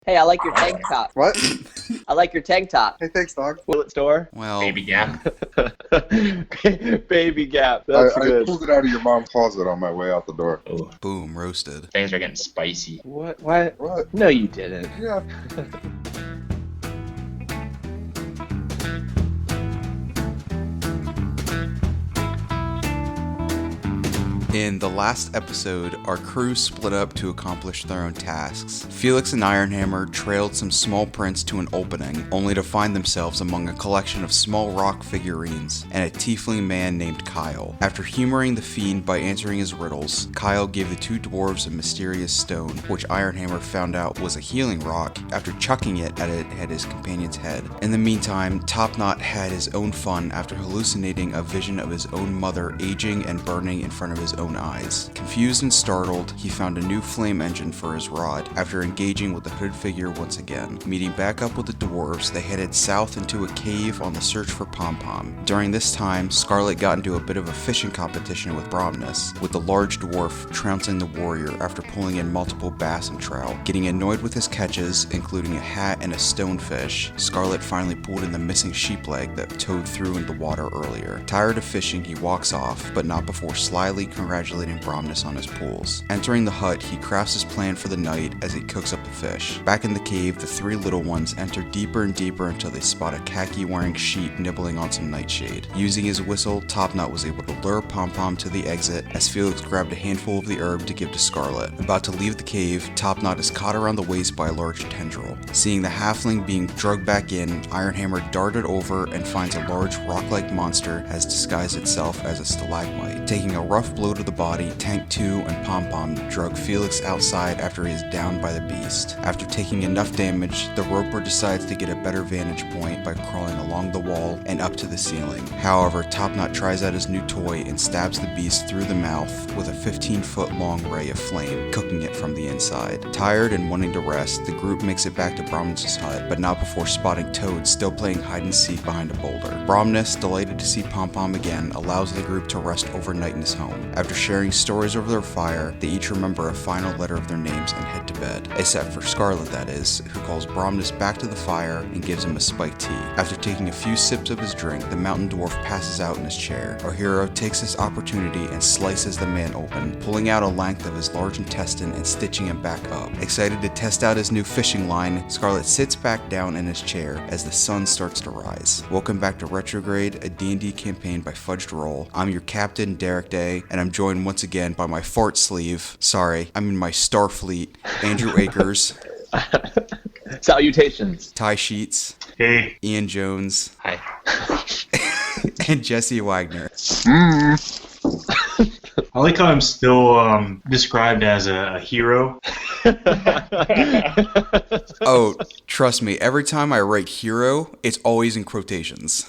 Hey, I like your tank top. What? I like your tank top. Hey, thanks, dog. Bullet store. Well, Baby Gap. Baby Gap. That's I good. pulled it out of your mom's closet on my way out the door. Oh, boom, roasted. things are getting spicy. What? What? No, you didn't. Yeah. In the last episode, our crew split up to accomplish their own tasks. Felix and Ironhammer trailed some small prints to an opening, only to find themselves among a collection of small rock figurines and a tiefling man named Kyle. After humoring the fiend by answering his riddles, Kyle gave the two dwarves a mysterious stone, which Ironhammer found out was a healing rock after chucking it at his companion's head. In the meantime, Topknot had his own fun after hallucinating a vision of his own mother aging and burning in front of his own eyes. Confused and startled, he found a new flame engine for his rod after engaging with the hooded figure once again. Meeting back up with the dwarves, they headed south into a cave on the search for Pom Pom. During this time, Scarlet got into a bit of a fishing competition with Bromness, with the large dwarf trouncing the warrior after pulling in multiple bass and trout. Getting annoyed with his catches, including a hat and a stonefish, Scarlet finally pulled in the missing sheep leg that Toad threw in the water earlier. Tired of fishing, he walks off, but not before slyly congratulating Bromness on his pulls. Entering the hut, he crafts his plan for the night as he cooks up the fish. Back in the cave, the three little ones enter deeper and deeper until they spot a khaki-wearing sheep nibbling on some nightshade. Using his whistle, Topknot was able to lure Pom Pom to the exit as Felix grabbed a handful of the herb to give to Scarlet. About to leave the cave, Topknot is caught around the waist by a large tendril. Seeing the halfling being drugged back in, Ironhammer darted over and finds a large rock-like monster has disguised itself as a stalagmite. Taking a rough blow to the body, Tank 2 and Pom Pom drug Felix outside after he is downed by the beast. After taking enough damage, the roper decides to get a better vantage point by crawling along the wall and up to the ceiling. However, Topknot tries out his new toy and stabs the beast through the mouth with a 15-foot long ray of flame, cooking it from the inside. Tired and wanting to rest, the group makes it back to Bromness' hut, but not before spotting Toad still playing hide-and-seek behind a boulder. Bromness, delighted to see Pom Pom again, allows the group to rest overnight in his home. After sharing stories over their fire, they each remember a final letter of their names and head to bed. Except for Scarlet, that is, who calls Bromness back to the fire and gives him a spiked tea. After taking a few sips of his drink, the mountain dwarf passes out in his chair. Our hero takes this opportunity and slices the man open, pulling out a length of his large intestine and stitching him back up. Excited to test out his new fishing line, Scarlet sits back down in his chair as the sun starts to rise. Welcome back to Retrograde, a D&D campaign by Fudged Roll. I'm your captain, Derek Day, and I'm joined once again by my fart sleeve. Sorry, I'm in my Starfleet. Andrew Akers. Salutations. Ty Sheets. Hey. Ian Jones. Hi. And Jesse Wagner. I like how I'm still described as a hero. Oh, trust me, every time I write hero, it's always in quotations.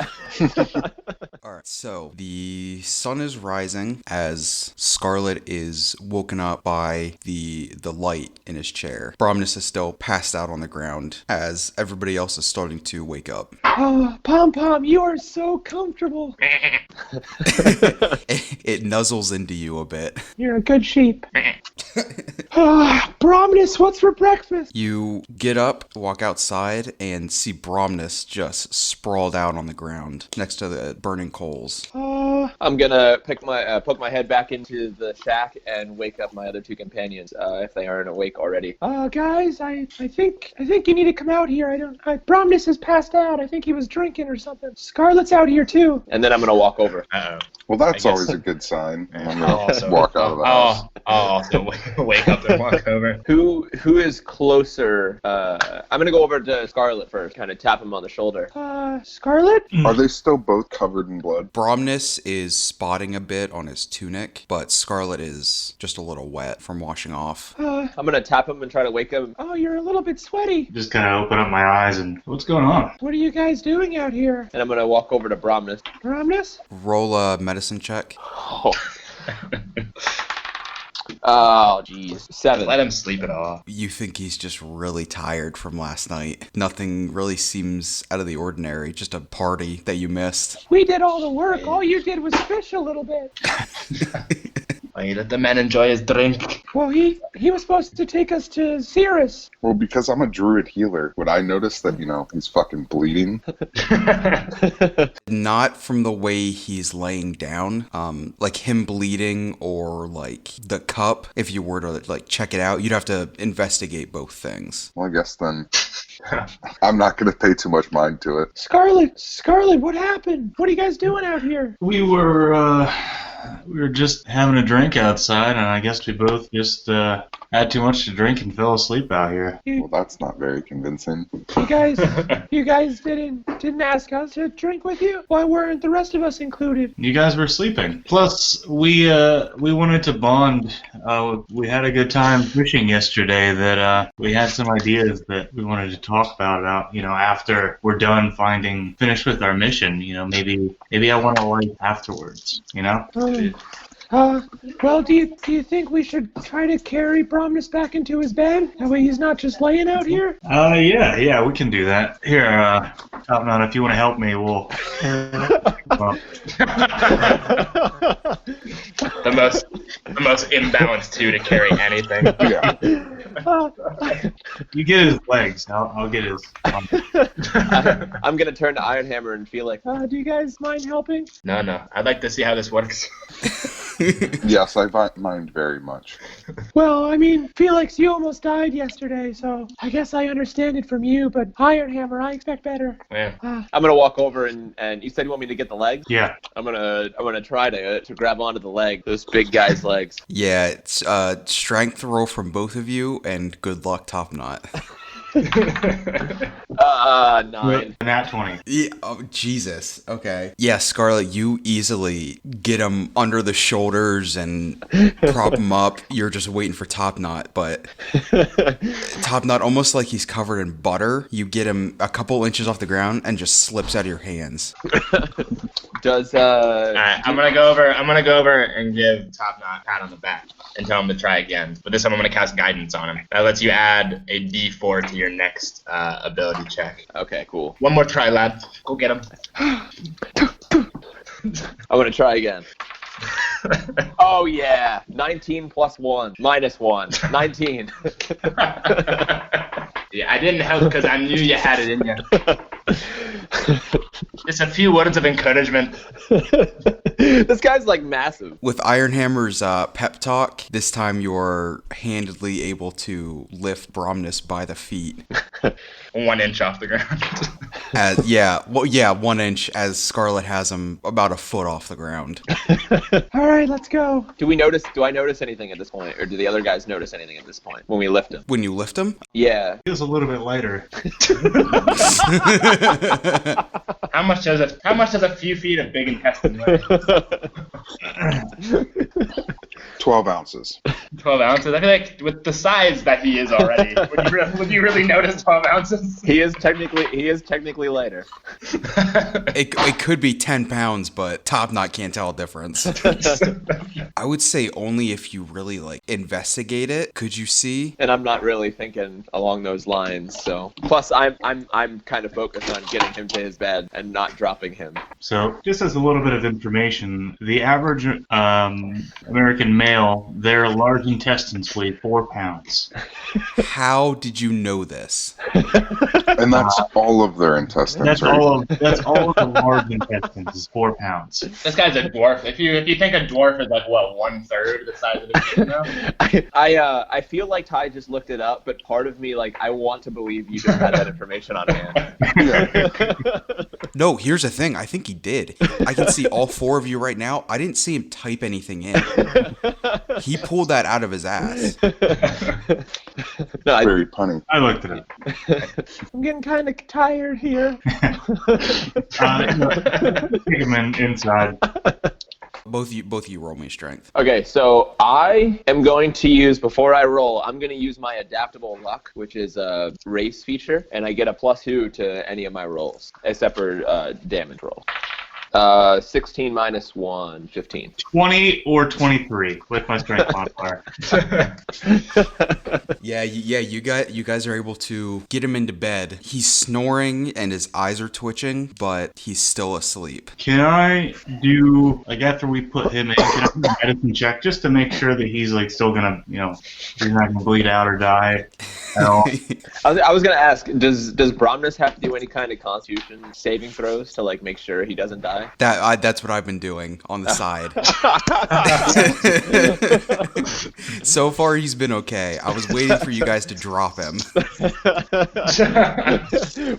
Alright, so the sun is rising as Scarlet is woken up by the light in his chair. Bromness is still passed out on the ground as everybody else is starting to wake up. Oh, Pom Pom, you are so comfortable. It nuzzles into you a bit. You're a good sheep. Bromness, what's for breakfast? You get up, walk outside, and see Bromness just sprawled out on the ground next to the burning coals. I'm gonna poke my head back into the shack and wake up my other two companions if they aren't awake already. Guys, I think you need to come out here. Bromness has passed out. I think he was drinking or something. Scarlet's out here too. And then I'm gonna walk over. Uh-oh. Well, that's I guess- always a good sign. I'm I'll gonna also- walk out of the house. I'll also wake up and walk over. Who is closer? I'm gonna go over to Scarlet first, kind of tap him on the shoulder. Scarlet? Are they still both covered in blood? Bromness is spotting a bit on his tunic, but Scarlet is just a little wet from washing off. I'm gonna tap him and try to wake him. Oh, you're a little bit sweaty. Just kind of open up my eyes and what's going on? What are you guys doing out here? And I'm gonna walk over to Bromness. Bromness? Roll a medicine check. Oh. Oh, jeez. 7. Let him sleep it off. You think he's just really tired from last night. Nothing really seems out of the ordinary, just a party that you missed. We did all the work. All you did was fish a little bit. Why you let the man enjoy his drink? Well, he was supposed to take us to Cirrus. Well, because I'm a druid healer, would I notice that, he's fucking bleeding? Not from the way he's laying down, like him bleeding or like the cup. If you were to like check it out, you'd have to investigate both things. Well, I guess then I'm not going to pay too much mind to it. Scarlet, what happened? What are you guys doing out here? We were just having a drink outside, and I guess we both just had too much to drink and fell asleep out here. Well, that's not very convincing. You guys didn't ask us to drink with you? Why weren't the rest of us included? You guys were sleeping. Plus, we wanted to bond. We had a good time fishing yesterday. That we had some ideas that we wanted to talk about. After we're done finished with our mission. Maybe I want to life afterwards. Well, do you think we should try to carry Bromnus back into his bed? That way he's not just laying out here? Yeah, we can do that. Here, Topknot, if you want to help me, we'll... the most imbalanced two to carry anything. Yeah. You get his legs, I'll get his... I'm going to turn to Ironhammer and feel like, do you guys mind helping? No. I'd like to see how this works. Yes, I mind very much. Well, I mean, Felix, you almost died yesterday, so I guess I understand it from you, but Ironhammer, I expect better. Yeah. I'm gonna walk over and you said you want me to get the legs? Yeah. I'm gonna try to grab onto the leg, those big guy's legs. Yeah, it's strength roll from both of you, and good luck, Topknot. 9. Nat 20. Yeah, oh, Jesus. Okay. Yeah, Scarlet, you easily get him under the shoulders and prop him up. You're just waiting for Topknot, but Topknot, almost like he's covered in butter, you get him a couple inches off the ground and just slips out of your hands. Does Alright, I'm gonna go over and give Topknot a pat on the back and tell him to try again. But this time I'm gonna cast guidance on him. That lets you add a D4 to your next ability check. Okay, cool. One more try, lad. Go get him. I'm gonna try again. Oh yeah, 19 plus 1 minus 1, 19. Yeah, I didn't help because I knew you had it in you. Just a few words of encouragement. This guy's like massive. With Ironhammer's pep talk, this time you're handedly able to lift Bromnus by the feet. 1 inch off the ground. 1 inch, as Scarlet has him about a foot off the ground. All right, let's go. Do I notice anything at this point, or do the other guys notice anything at this point when we lift him? When you lift him? Yeah. Feels a little bit lighter. How much does a few feet of big intestine weigh? 12 ounces. 12 ounces? I feel like with the size that he is already, would you really notice 12 ounces? He is technically lighter. It could be 10 pounds, but Topknot can't tell a difference. I would say only if you really investigate it could you see. And I'm not really thinking along those lines. So plus I'm kind of focused on getting him to his bed and not dropping him. So, just as a little bit of information, the average American male, their large intestines weigh 4 pounds. How did you know this? And that's all of their intestines, That's right? all of the large intestines is 4 pounds. This guy's a dwarf. If you think a dwarf is like what, 1/3 the size of a kid now? I feel like Ty just looked it up, but part of me I want to believe you just had that information on hand. No, here's the thing. I think he did. I can see all 4 of you right now. I didn't see him type anything in. He pulled that out of his ass. No, Very punny. I looked it up. I'm getting kind of tired here. Take him inside. Both of you roll me strength. Okay, so I am going to use, before I roll, I'm going to use my adaptable luck, which is a race feature, and I get a +2 to any of my rolls, except for damage roll. 16 minus 1, 15. 20 or 23 with my strength modifier. Yeah, you guys are able to get him into bed. He's snoring and his eyes are twitching, but he's still asleep. Can I do, like, after we put him in, can I do a medicine check just to make sure that he's, like, still gonna, he's not gonna bleed out or die at all? I was gonna ask, does Bromness have to do any kind of Constitution saving throws to like make sure he doesn't die? That's what I've been doing on the side. So far, he's been okay. I was waiting for you guys to drop him.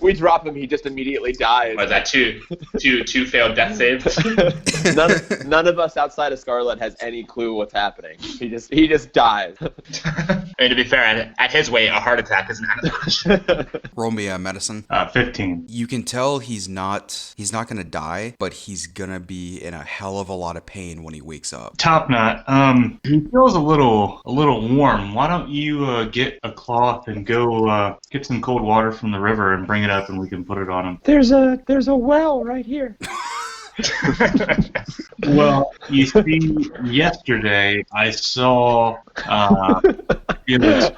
We drop him, he just immediately dies. Was that two failed death saves? None of us outside of Scarlet has any clue what's happening. He just dies. I mean, to be fair, at his weight, a heart attack isn't out of the question. Roll me a medicine. 15. You can tell he's not gonna die, but he's gonna be in a hell of a lot of pain when he wakes up. Top Knot, he feels a little warm. Why don't you get a cloth and go get some cold water from the river and bring it up and we can put it on him? There's a well right here. Well, you see, yesterday I saw Felix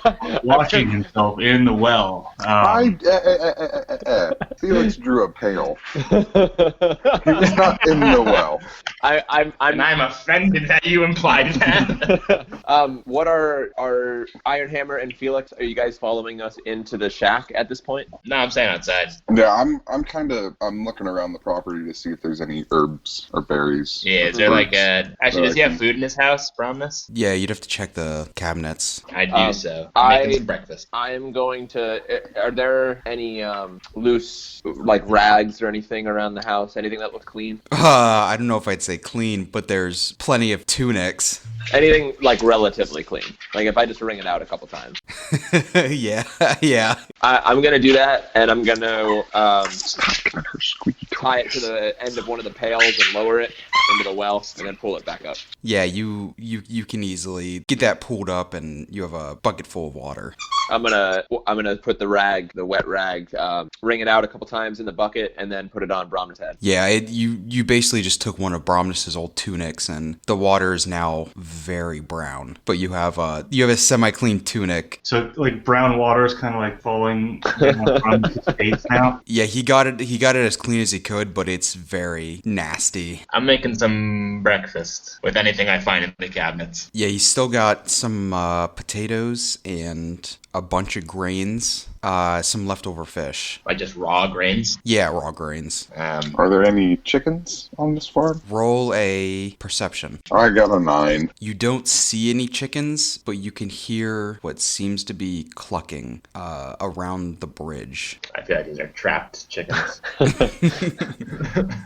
washing himself in the well. Felix drew a pail. He was not in the well. I'm offended that you implied that. What are Ironhammer and Felix? Are you guys following us into the shack at this point? No, I'm staying outside. Yeah, I'm looking around the property to see if there's any herbs or berries. Yeah, is there actually, does he have food in his house, Bromness? Yeah, you'd have to check the cabinets. I do so. I'm making some breakfast. I'm going to. Are there any loose like rags or anything around the house? Anything that looks clean? I don't know if I'd say clean, but there's plenty of tunics. Anything like relatively clean. Like if I just wring it out a couple times. Yeah. I'm gonna do that, and I'm gonna tie it to the end of one of the pails and lower it into the well, and then pull it back up. Yeah, you can easily get that pulled up, and you have a bucket full of water. I'm gonna put the wet rag, wring it out a couple times in the bucket, and then put it on Bromness' head. Yeah, you basically just took one of Bromness' old tunics, and the water is now very brown. But you have a semi-clean tunic. So like brown water is kind of like falling from his face now. Yeah, he got it as clean as he could, but it's very nasty. I'm making some breakfast with anything I find in the cabinets. Yeah, he's still got some potatoes and a bunch of grains, some leftover fish. Like just raw grains? Yeah, raw grains. Are there any chickens on this farm? Roll a perception. I got a 9. You don't see any chickens, but you can hear what seems to be clucking around the bridge. I feel like these are trapped chickens. I'm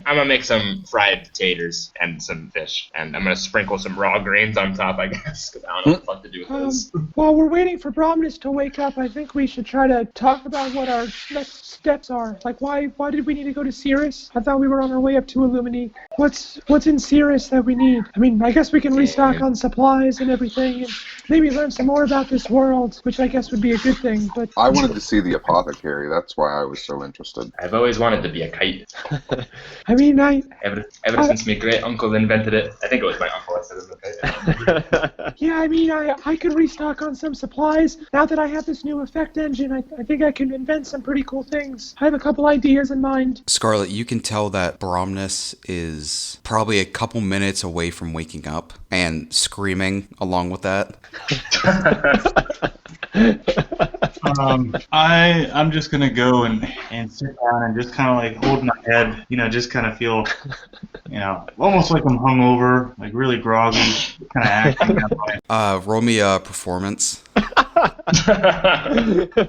gonna make some fried potatoes and some fish, and I'm gonna sprinkle some raw grains on top, I guess, because I don't know what the fuck to do with this. While we're waiting for Bromness to wake up, I think we should try to talk about what our next steps are. Like, why did we need to go to Cirrus? I thought we were on our way up to Illumini. What's in Cirrus that we need? I mean, I guess we can restock on supplies and everything, and maybe learn some more about this world, which I guess would be a good thing. But I wanted to see the apothecary. That's why I was so interested. I've always wanted to be a kite. I mean, Ever since my great uncle invented it. I think it was my uncle that said it was a kite. Yeah, I mean, I could restock on some supplies. Now that I have this new effect engine, I think I can invent some pretty cool things. I have a couple ideas in mind. Scarlet, you can tell that Bromness is probably a couple minutes away from waking up and screaming along with that. I'm just gonna go and sit down and just kind of like hold my head, just kind of feel, almost like I'm hungover, like really groggy, kind of acting that way. Roll me a performance.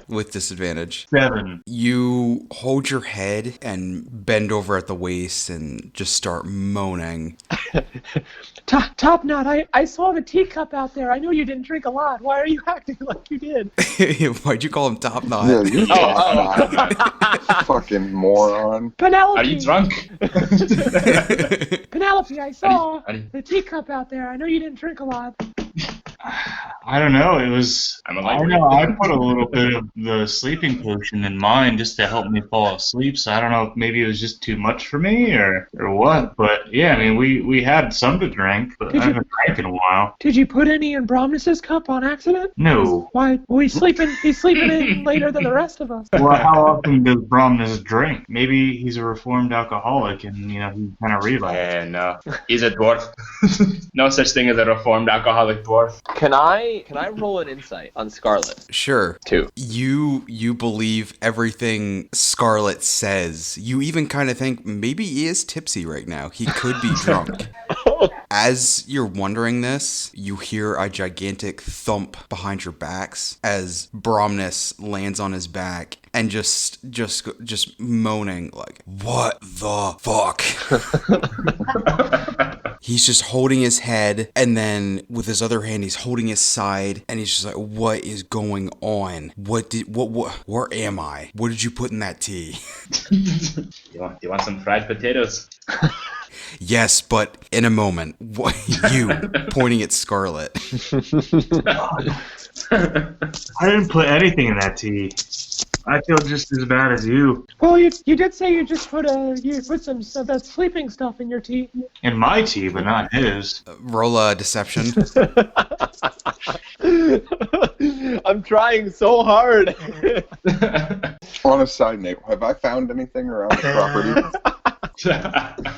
With disadvantage. 7. You hold your head and bend over at the waist and just start moaning. Top Knot, I saw the teacup out there. I know you didn't drink a lot. Why are you acting like you did? Why'd you call him Top Knot? Yeah, you fucking moron. Penelope! Are you drunk? Penelope, I saw the teacup out there. I know you didn't drink a lot. I don't know. It was. I'm a I lightweight. know. I put a little bit of the sleeping potion in mine just to help me fall asleep. So I don't know if maybe it was just too much for me or what. But yeah, I mean, we had some to drink, but I haven't drank in a while. Did you put any in Bromness's cup on accident? No. Why? Well, he's sleeping in later than the rest of us. Well, how often does Bromness drink? Maybe he's a reformed alcoholic, and he kind of realized. And he's a dwarf. No such thing as a reformed alcoholic dwarf. Can I roll an insight on Scarlet? Sure. 2. You believe everything Scarlet says. You even kind of think maybe he is tipsy right now. He could be drunk. As you're wondering this, you hear a gigantic thump behind your backs as Bromness lands on his back and just moaning like, "What the fuck?" He's just holding his head, and then with his other hand, he's holding his side, and he's just like, "What is going on? Where am I? What did you put in that tea?" You want some fried potatoes? Yes, but in a moment. What, you pointing at Scarlet. I didn't put anything in that tea. I feel just as bad as you. Well, you did say you just put some of that sleeping stuff in your tea. In my tea, but not his. Roll a deception. I'm trying so hard. On a side note, have I found anything around the property?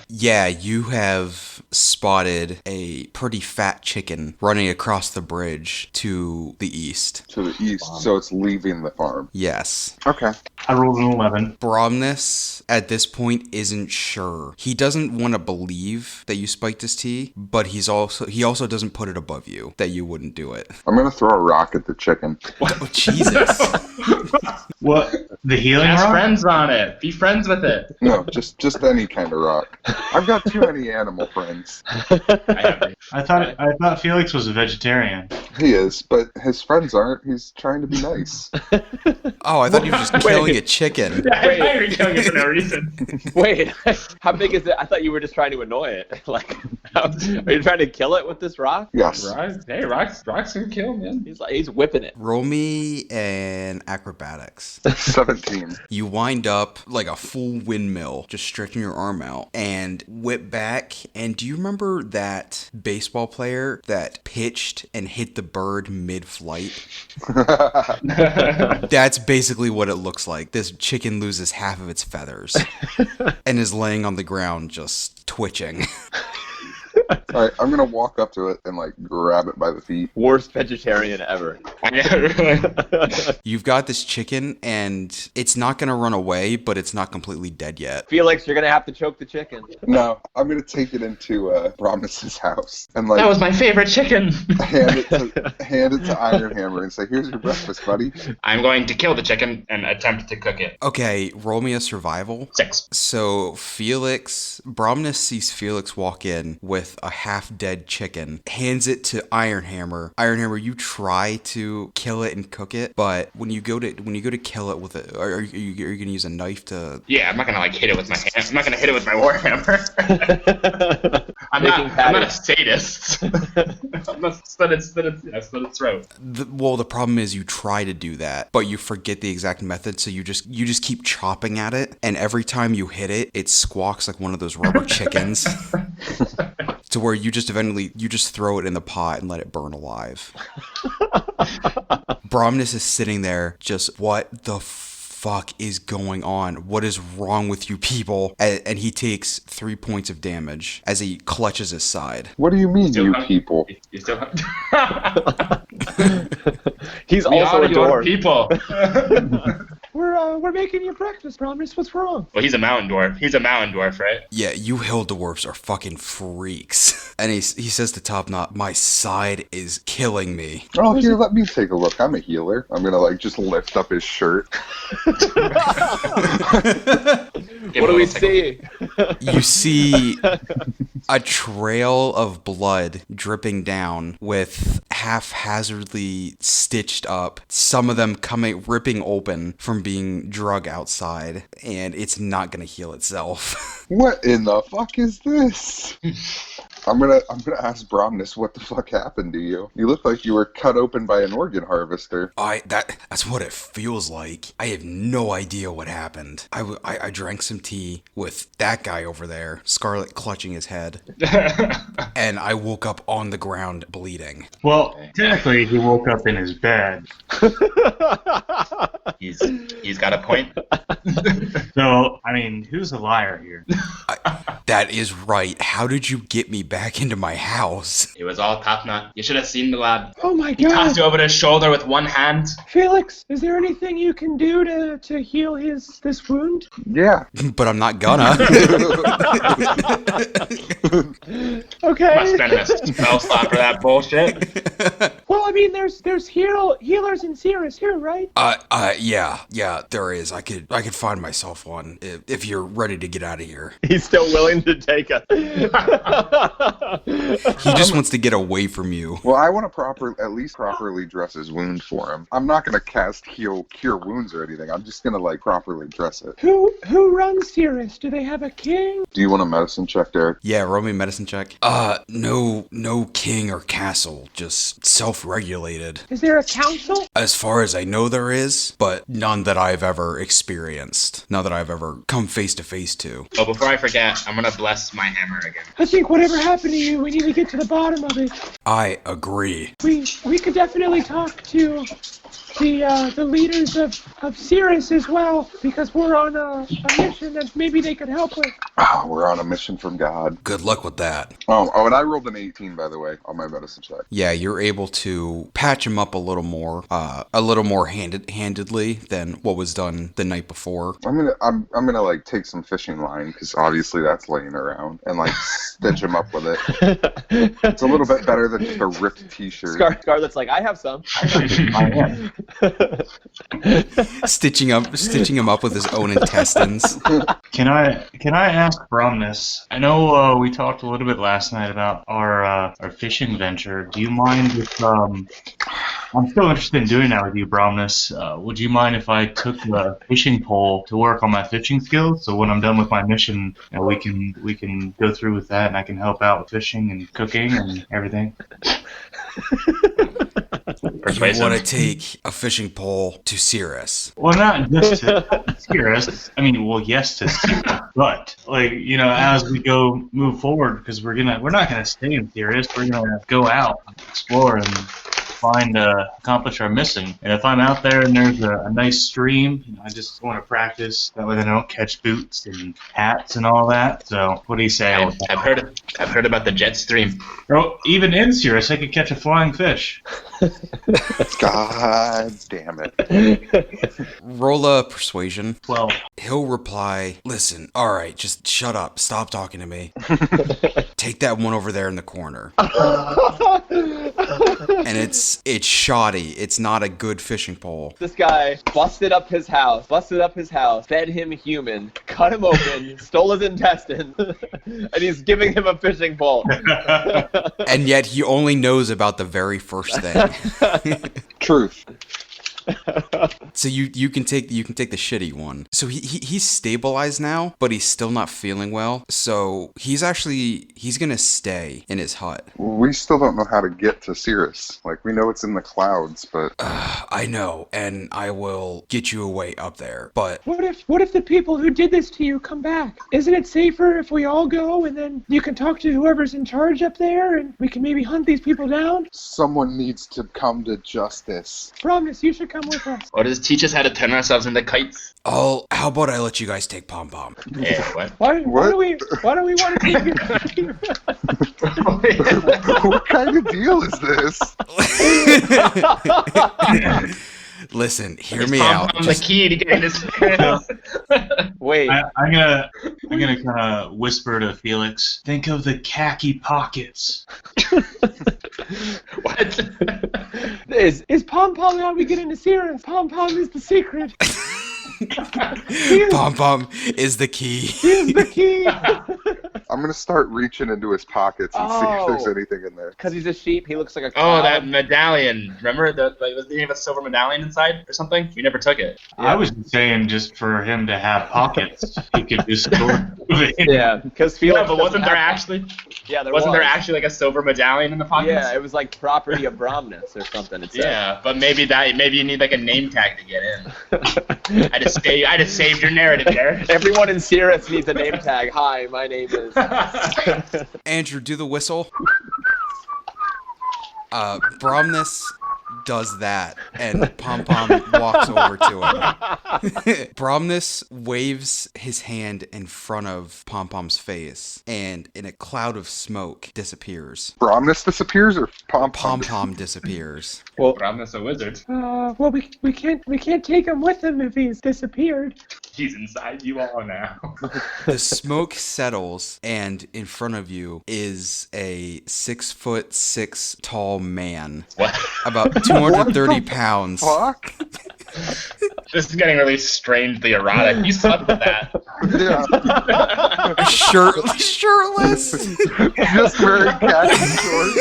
Yeah, you have spotted a pretty fat chicken running across the bridge to the east. To the east, so it's leaving the farm. Yes. Okay. I rolled an 11. Bromness, at this point, isn't sure. He doesn't want to believe that you spiked his tea, but he also doesn't put it above you that you wouldn't do it. I'm gonna throw a rock at the chicken. Oh, Jesus. What? The healing Ask rock? friends on it. Be friends with it. No, just any kind of rock. I've got too many animal friends. I thought Felix was a vegetarian. He is, but his friends aren't. He's trying to be nice. Oh, I thought you were just killing a chicken. I thought you were killing it for no reason. Wait, how big is it? I thought you were just trying to annoy it. Like, are you trying to kill it with this rock? Yes. Hey, rocks can kill, man. He's whipping it. Roll me an acrobatics. 17. You wind up like a full windmill, just stretching your arm out, and whip back. And do you remember that baseball player that pitched and hit the bird mid-flight? That's basically what it looks like. This chicken loses half of its feathers and is laying on the ground just twitching. Alright, I'm gonna walk up to it and like grab it by the feet. Worst vegetarian ever. Yeah, really. You've got this chicken, and it's not going to run away, but it's not completely dead yet. Felix, you're gonna have to choke the chicken. No, I'm gonna take it into Promise's house and like That was my favorite chicken. hand it to Ironhammer and say, "Here's your breakfast, buddy." I'm going to kill the chicken and attempt to cook it. Okay, roll me a survival. 6. So Bromness sees Felix walk in with a half-dead chicken, hands it to Ironhammer. Ironhammer, you try to kill it and cook it, but when you go to kill it with it, are you gonna use a knife to? Yeah, I'm not gonna like hit it with my hand. I'm not gonna hit it with my warhammer. I'm not a sadist. I'm not slit its throat. The problem is you try to do that, but you forget the exact method, so you just keep chopping at it, and every time you hit it, it squawks like one of those rubber chickens. To where you just throw it in the pot and let it burn alive. Bromness is sitting there just, what the fuck is going on? What is wrong with you people? And he takes 3 points of damage as he clutches his side. What do you mean, you people? You still He's we also are a your dwarf. people. We're making you breakfast, Bromness. What's wrong? Well, he's a mountain dwarf. He's a mountain dwarf, right? Yeah, you hill dwarfs are fucking freaks. And he says to Top Knot, "My side is killing me." Oh, here, let me take a look. I'm a healer. I'm gonna like just lift up his shirt. What do we see? You see a trail of blood dripping down with haphazardly stitched up, some of them ripping open from being drug outside, and it's not gonna heal itself. What in the fuck is this? I'm gonna ask Bromness what the fuck happened to you. You look like you were cut open by an organ harvester. That's what it feels like. I have no idea what happened. I drank some tea with that guy over there, Scarlet clutching his head, and I woke up on the ground bleeding. Well, technically, he woke up in his bed. He's got a point. So, I mean, who's a liar here? That is right. How did you get me back into my house? It was all top knot. You should have seen the lad. Oh my He tossed god. you over his shoulder with one hand. Felix, is there anything you can do to heal this wound? Yeah. But I'm not gonna. Okay. Must have been a spell slot for that bullshit. Well, I mean, there's healers in Cirrus here, right? Yeah, there is. I could find myself one if you're ready to get out of here. He's still willing to take us. He just wants to get away from you. Well, I want to at least properly dress his wound for him. I'm not gonna cast cure wounds or anything. I'm just gonna like properly dress it. Who runs Cirrus? Do they have a king? Do you want a medicine check, Derek? Yeah, roll me a medicine check. No king or castle, just self-regulated. Is there a council? As far as I know there is, but none that I've ever experienced. None that I've ever come face to face to. Oh, before I forget, I'm gonna bless my hammer again. I think whatever happened to you, we need to get to the bottom of it. I agree. We could definitely talk to the leaders of Cirrus as well, because we're on a mission that maybe they could help with. Oh, we're on a mission from God. Good luck with that. Oh, and I rolled an 18, by the way, on my medicine check. Yeah, you're able to patch him up a little more handedly than what was done the night before. I'm gonna like take some fishing line because obviously that's laying around and like stitch him up with it. It's a little bit better than just a ripped T-shirt. Scarlet's like, I have some. I am. Stitching him up with his own intestines. Can I ask Bromness? I know we talked a little bit last night about our fishing venture. Do you mind if I'm still interested in doing that with you, Bromness? Would you mind if I took the fishing pole to work on my fishing skills? So when I'm done with my mission, we can go through with that, and I can help out with fishing and cooking and everything. You want to take a fishing pole to Cirrus? Well, not just to Cirrus. I mean, well, yes to Cirrus, but like as we move forward, because we're not gonna stay in Cirrus. We're gonna go out, explore, and accomplish our mission. And if I'm out there and there's a nice stream, I just want to practice. That way, I don't catch boots and hats and all that. So, what do you say? I've heard about the jet stream. Oh, even in Cirrus, I could catch a flying fish. God damn it. Roll a persuasion. 12. He'll reply, listen, alright, just shut up. Stop talking to me. Take that one over there in the corner. And it's shoddy. It's not a good fishing pole. This guy busted up his house, fed him human, cut him open, stole his intestines, and he's giving him a fishing pole. And yet he only knows about the very first thing. Truth. So you can take the shitty one. So he's stabilized now, but he's still not feeling well. So he's gonna stay in his hut. We still don't know how to get to Cirrus. Like, we know it's in the clouds, but I know, and I will get you away up there. But What if the people who did this to you come back? Isn't it safer if we all go and then you can talk to whoever's in charge up there and we can maybe hunt these people down? someone needs to come to justice. Bromness, you should come with us. Or does it teach us how to turn ourselves into kites? how about I let you guys take Pom Pom? Yeah, what? Why What? do we want to take it? What kind of deal is this? Listen, hear Is me Pom out. Pom the key to getting this? Wait. I'm gonna kind of whisper to Felix. Think of the khaki pockets. What? Is Pom Pom how we get into Cirrus? Pom Pom is the secret. Pom Pom is the key. Here's the key. I'm gonna start reaching into his pockets and see if there's anything in there. Because he's a sheep, he looks like a cloud. Oh, that medallion. Remember? Didn't he have a silver medallion inside or something? We never took it. I was saying just for him to have pockets, he could just store. Yeah, because Felix. Yeah, but wasn't there have- actually? Yeah, there Wasn't was. there actually like a silver medallion in the pockets? Yeah, it was like property of Bromness or something. It said. Yeah, but maybe you need like a name tag to get in. I just saved your narrative there. Everyone in Cirrus needs a name tag. Hi, my name is. Andrew, do the whistle. Bromness does that, and Pom Pom walks over to him. Bromness waves his hand in front of Pom Pom's face, and in a cloud of smoke disappears. Bromness disappears or Pom Pom Pom? Pom disappears. Well, Bromness a wizard. Well, we can't take him with him if he's disappeared. He's inside you all now. The smoke settles, and in front of you is a 6'6" tall man, What? about 230 pounds. Fuck? This is getting really strangely erotic. You slept with that. Yeah. Shirtless. Just very catchy short.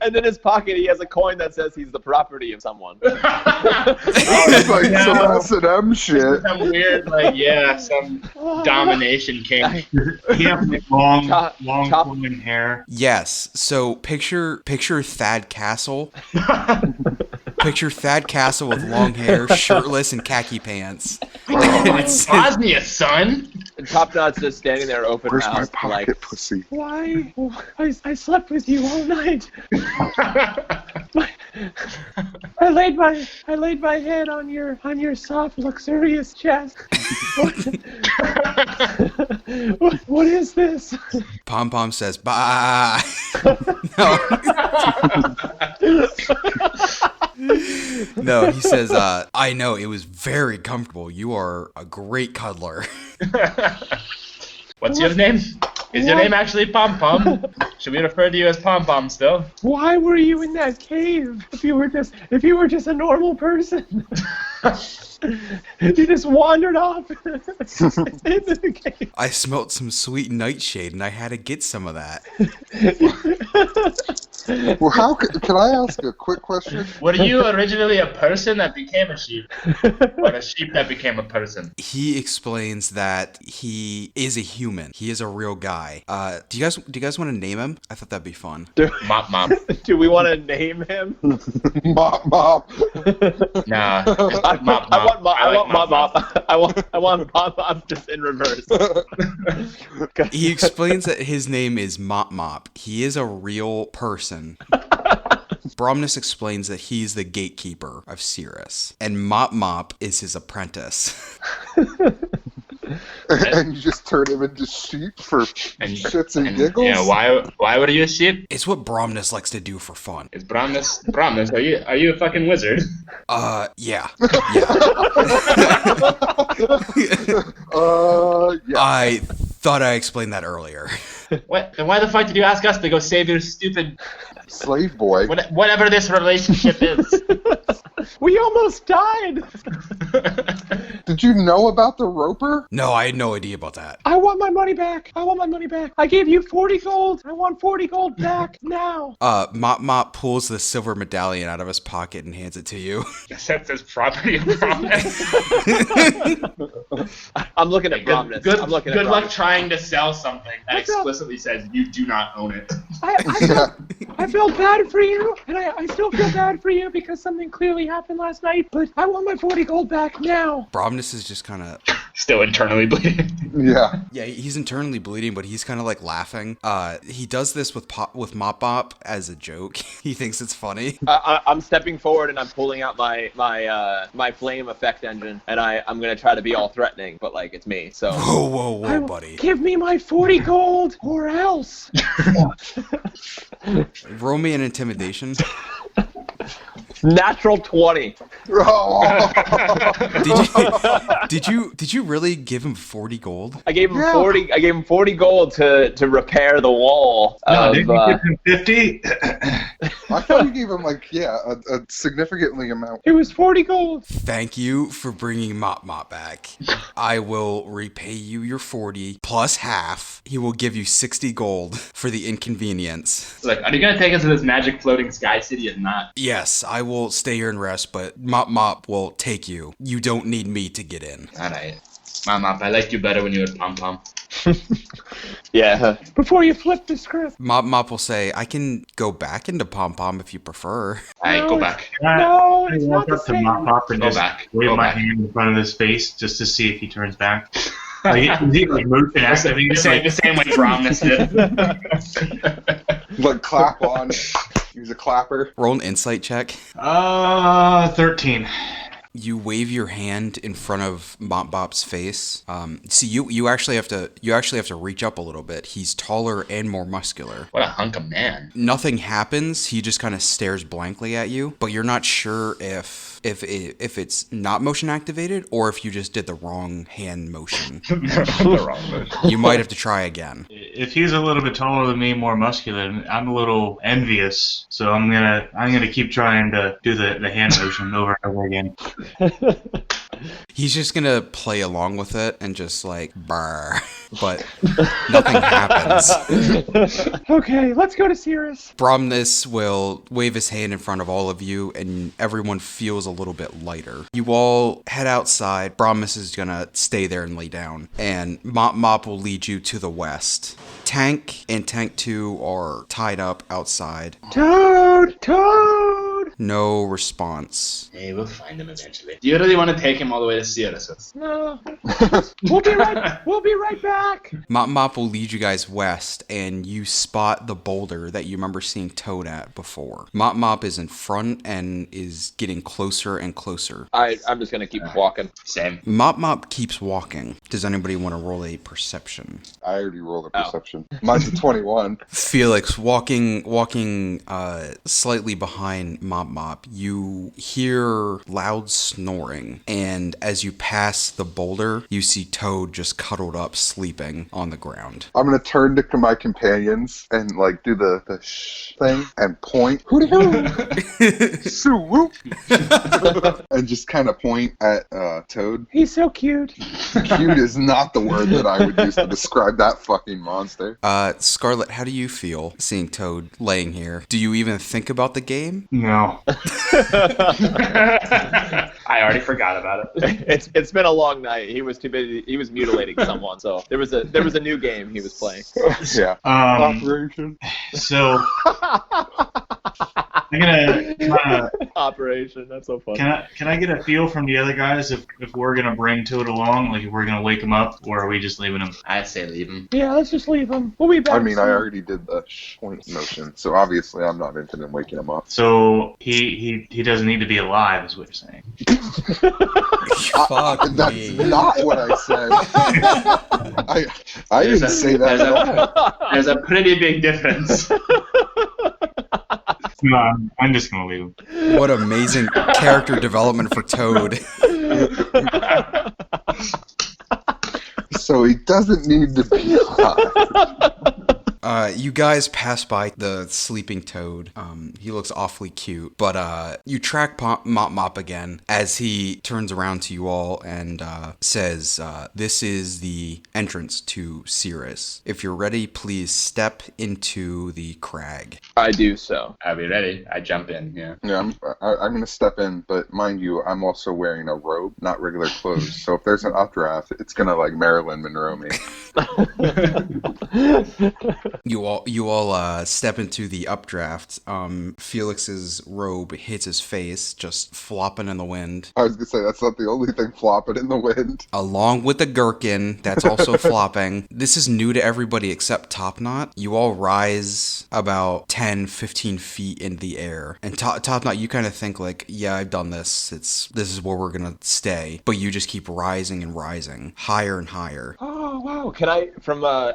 And in his pocket, he has a coin that says he's the property of someone. It's like some S&M shit. Some weird, some domination king. He has like long Top- flowing hair. Yes. So picture Thad Castle. Picture Thad Castle with long hair, shirtless, and khaki pants. And it's- Bosnia, son. And Top Knot's just standing there open Where's my mouthed, pocket like, pussy? Why? I slept with you all night. I laid my head on your soft, luxurious chest. What is this? Pom Pom says, "Bye." No. No, he says, "I know it was very comfortable. You are a great cuddler." What's your name? Is your name actually Pom Pom? Should we refer to you as Pom Pom still? Why were you in that cave? If you were just a normal person. You just wandered off into the cave. I smelt some sweet nightshade, and I had to get some of that. Well, how can I ask a quick question? Were you originally a person that became a sheep? Or a sheep that became a person? He explains that he is a human. He is a real guy. Do you guys want to name him? I thought that'd be fun. Mop Mop. do we want to name him? Mop Mop. Nah. Mop Mop. I want Mop Mop. I want Mop Mop just in reverse. He explains that his name is Mop Mop. He is a real person. Bromness explains that he's the gatekeeper of Cirrus, and Mop Mop is his apprentice. And you just turn him into sheep for shits and giggles? Yeah, why would you a sheep? It's what Bromness likes to do for fun. Is Bromness, are you a fucking wizard? Yeah. Yeah. I thought I explained that earlier. What? Then why the fuck did you ask us to go save your stupid Slave boy. whatever this relationship is? We almost died. Did you know about the roper? No, I had no idea about that. I want my money back. I gave you 40 gold. I want 40 gold back now. Mop Mop pulls the silver medallion out of his pocket and hands it to you. Except as property of Bromness. I'm looking at Bromness. I'm looking good at luck Bromness. trying to sell something that explicitly says you do not own it. I felt bad for you, and I still feel bad for you because something clearly happened last night, but I want my 40 gold back now. Bromness is just kind of... Still internally bleeding. Yeah. Yeah, he's internally bleeding, but he's kind of like laughing. He does this with Mop Mop as a joke. He thinks it's funny. I'm stepping forward and I'm pulling out my flame effect engine, and I'm gonna try to be all threatening, but like it's me. So Whoa, buddy. Give me my 40 gold, or else. Roll me an intimidation. natural 20. Oh. Did you really give him 40 gold? I gave him 40. I gave him 40 gold to repair the wall. No, Of, didn't you give him 50? I thought you gave him a significantly amount. It was 40 gold. Thank you for bringing Mop Mop back. I will repay you your 40 plus half. He will give you 60 gold for the inconvenience. Look, are you gonna take us to this magic floating sky city or not? Yes, I will stay here and rest, but Mop Mop will take you. You don't need me to get in. Alright. Mom, I liked you better when you were Pom Pom. Yeah. Before you flip the script. Mop will say, I can go back into Pom Pom if you prefer. Alright, No, go it's- back. No, I it's walk not the up to same. Mop Pop and Go just back. wave Go my back. hand in front of his face just to see if he turns back. Like, is he like motion activated? The same way Bromness did. Like clap on. Use a clapper. Roll an insight check. 13. You wave your hand in front of Mop Bop's face. See, you actually have to reach up a little bit. He's taller and more muscular. What a hunk of man. Nothing happens. He just kind of stares blankly at you, but you're not sure if it's not motion activated or if you just did the wrong hand motion. The wrong motion. You might have to try again. If he's a little bit taller than me, more muscular, I'm a little envious. So I'm gonna keep trying to do the hand motion over and over again. He's just gonna play along with it and just like brr, but nothing happens. Okay, let's go to Cirrus. Bromness will wave his hand in front of all of you, and everyone feels a little bit lighter. You all head outside. Bromness is gonna stay there and lay down, and Mop will lead you to the west. Tank and Tank 2 are tied up outside. Toad! No response. Hey, we'll find him eventually. Do you really want to take him all the way to Cirrus? No. We'll be right back. Mop will lead you guys west, and you spot the boulder that you remember seeing Toad at before. Mop is in front and is getting closer and closer. I'm just gonna keep walking. Same. Mop keeps walking. Does anybody want to roll a perception? I already rolled a perception. Mine's a 21. Felix, walking slightly behind Mop, you hear loud snoring, and as you pass the boulder, you see Toad just cuddled up, sleeping on the ground. I'm gonna turn to my companions and like do the shh thing and point. Hooty hoo! Sue whoop! And just kind of point at Toad. He's so cute. Cute is not the word that I would use to describe that fucking monster. Scarlett, how do you feel seeing Toad laying here? Do you even think about the game? No. I already forgot about it. It's been a long night. He was too busy. He was mutilating someone, so there was a new game he was playing. Yeah. Operation. So I'm gonna Operation. That's so funny. can I get a feel from the other guys if we're gonna bring Toad along, like if we're gonna wake him up, or are we just leaving him? I'd say leave him. Yeah, let's just leave him. We'll be back. I mean, I soon. already did the point motion, so obviously I'm not interested in waking him up. So he doesn't need to be alive, is what you're saying. Fuck That's me. not what I said. I didn't say that at all. There's a pretty big difference. No, I'm just gonna leave him. What amazing character development for Toad. So he doesn't need to be alive. You guys pass by the sleeping Toad. He looks awfully cute, but you track Mop again as he turns around to you all and says, "This is the entrance to Cirrus. If you're ready, please step into the crag." I do so. Are we ready? I jump in, yeah. Yeah, I'm going to step in, but mind you, I'm also wearing a robe, not regular clothes. So if there's an updraft, it's going to like Marilyn Monroe me. You all step into the updraft. Felix's robe hits his face, just flopping in the wind, I was going to say, that's not the only thing flopping in the wind. along with the gherkin that's also flopping. This is new to everybody except Top Knot. You all rise about 10, 15 feet in the air. And Top Knot, you kind of think like, yeah, I've done this. This is where we're going to stay. But you just keep rising and rising, higher and higher. Oh wow! Can I,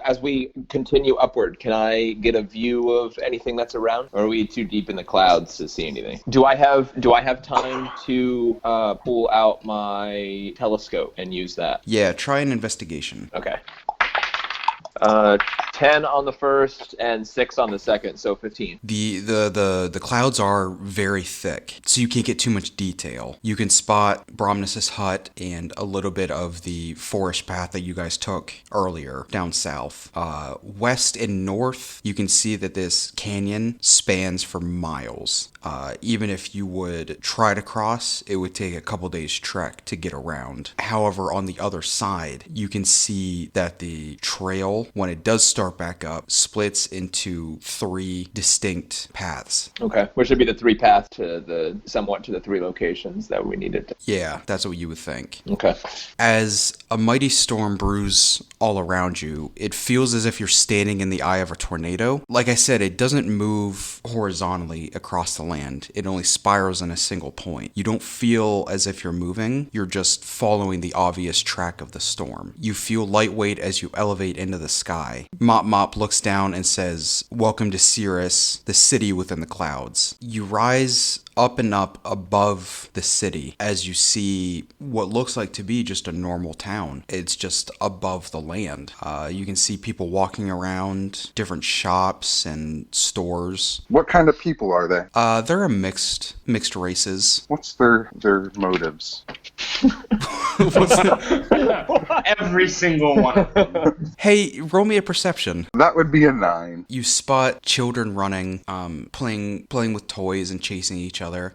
as we continue upward, can I get a view of anything that's around? Or are we too deep in the clouds to see anything? Do I have time to pull out my telescope and use that? Yeah, try an investigation. Okay. 10 on the first and 6 on the second, so 15. The clouds are very thick, so you can't get too much detail. You can spot Bromnus's hut and a little bit of the forest path that you guys took earlier down south. West and north, you can see that this canyon spans for miles. Even if you would try to cross, it would take a couple days trek to get around. However, on the other side, you can see that the trail, when it does start back up, splits into 3 distinct paths. Okay, which would be the 3 paths to the 3 locations that we needed. Yeah, that's what you would think. Okay. As a mighty storm brews all around you, it feels as if you're standing in the eye of a tornado. Like I said, it doesn't move horizontally across the land. It only spirals in a single point. You don't feel as if you're moving. You're just following the obvious track of the storm. You feel lightweight as you elevate into the sky. Mop Mop looks down and says, "Welcome to Cirrus, the city within the clouds." You rise up and up above the city as you see what looks like to be just a normal town. It's just above the land. You can see people walking around, different shops and stores. What kind of people are they? They're a mixed races. What's their motives? Every single one. Hey, roll me a perception. That would be a 9. You spot children running, playing with toys and chasing each other.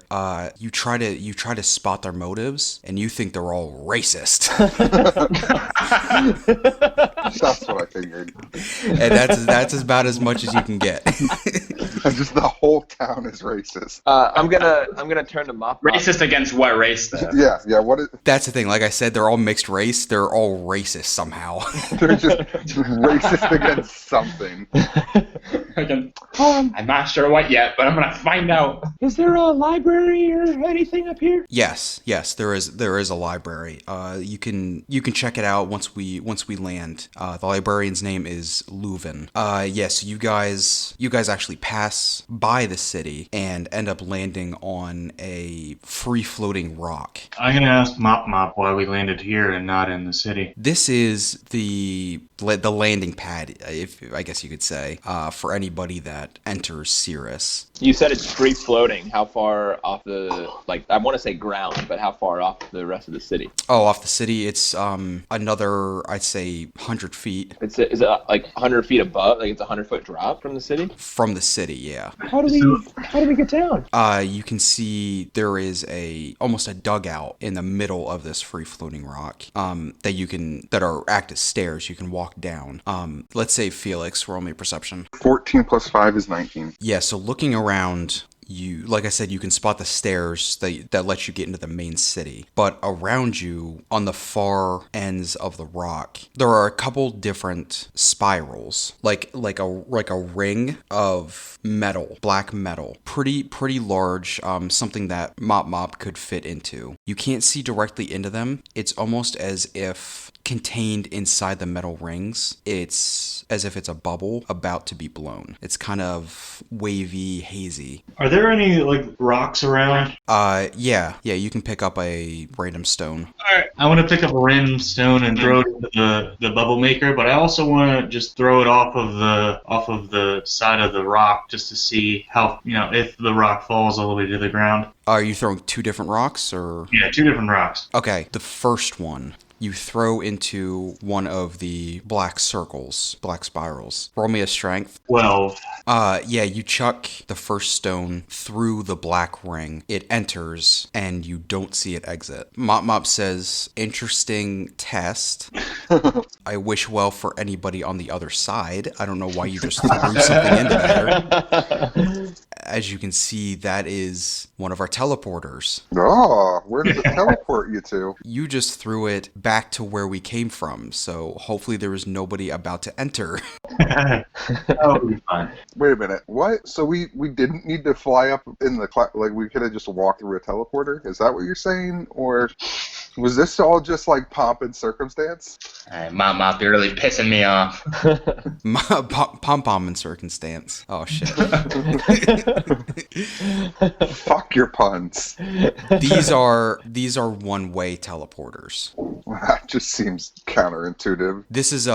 You try to spot their motives, and you think they're all racist. That's what I figured. And that's about as much as you can get. Just the whole town is racist. I'm gonna turn to Mop. Racist against what race, though? Yeah. What is? That's the thing. Like I said, they're all mixed race. They're all racist somehow. They're just racist against something. I'm not sure what yet, but I'm gonna find out. Is there a library or anything up here? Yes, there is a library. You can check it out once we land. The librarian's name is Leuven. Yes, you guys actually pass by the city and end up landing on a free floating rock. I'm gonna ask Mop Mop why we landed here and not in the city. This is the landing pad, if I guess you could say, for anybody that enters Cirrus. You said it's free floating. How far off the, I want to say ground, but how far off the rest of the city? Oh, off the city, it's another, I'd say, 100 feet. Is it like 100 feet above? Like it's a 100-foot drop from the city? From the city, yeah. How do we get down? You can see there is almost a dugout in the middle of this free floating rock that are act as stairs. You can walk down. Let's say Felix, roll me a perception. 14 plus 5 is 19. Yeah, so looking around, like I said, you can spot the stairs that let you get into the main city. But around you, on the far ends of the rock, there are a couple different spirals, like a ring of metal, black metal, pretty large, something that Mop could fit into. You can't see directly into them. It's almost as if contained inside the metal rings, it's as if it's a bubble about to be blown. It's kind of wavy, hazy. Are there any rocks around? Yeah, you can pick up a random stone. Alright, I want to pick up a random stone and throw it into the bubble maker, but I also want to just throw it off of the side of the rock just to see how, if the rock falls all the way to the ground. Are you throwing 2 different rocks, or? Yeah, 2 different rocks. Okay, the first one you throw into one of the black spirals. Roll me a strength. 12. Yeah, you chuck the first stone through the black ring. It enters, and you don't see it exit. Mop says, "Interesting test. I wish well for anybody on the other side. I don't know why you just threw something into there." As you can see, that is one of our teleporters. Oh, where does it teleport you to? You just threw it back to where we came from, so hopefully there was nobody about to enter. That'll be fun. Wait a minute, what? So we didn't need to fly up in the cloud, we could have just walked through a teleporter? Is that what you're saying? Or... Was this all just like pomp and circumstance? All right, Mop, you're really pissing me off. Pom Pom in circumstance. Oh shit. Fuck your puns. These are one-way teleporters. That just seems counterintuitive. This is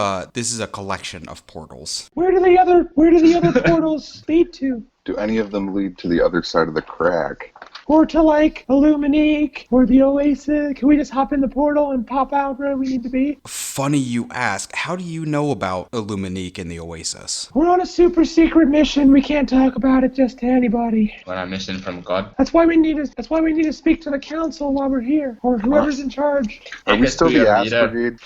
a collection of portals. Where do the other portals lead to? Do any of them lead to the other side of the crack? Or to, like, Illuminique, or the Oasis? Can we just hop in the portal and pop out where we need to be? Funny you ask. How do you know about Illuminique and the Oasis? We're on a super secret mission. We can't talk about it just to anybody. We're on a mission from God. That's why we need to speak to the council while we're here, or whoever's in charge. Are we still the A.S. Brigade?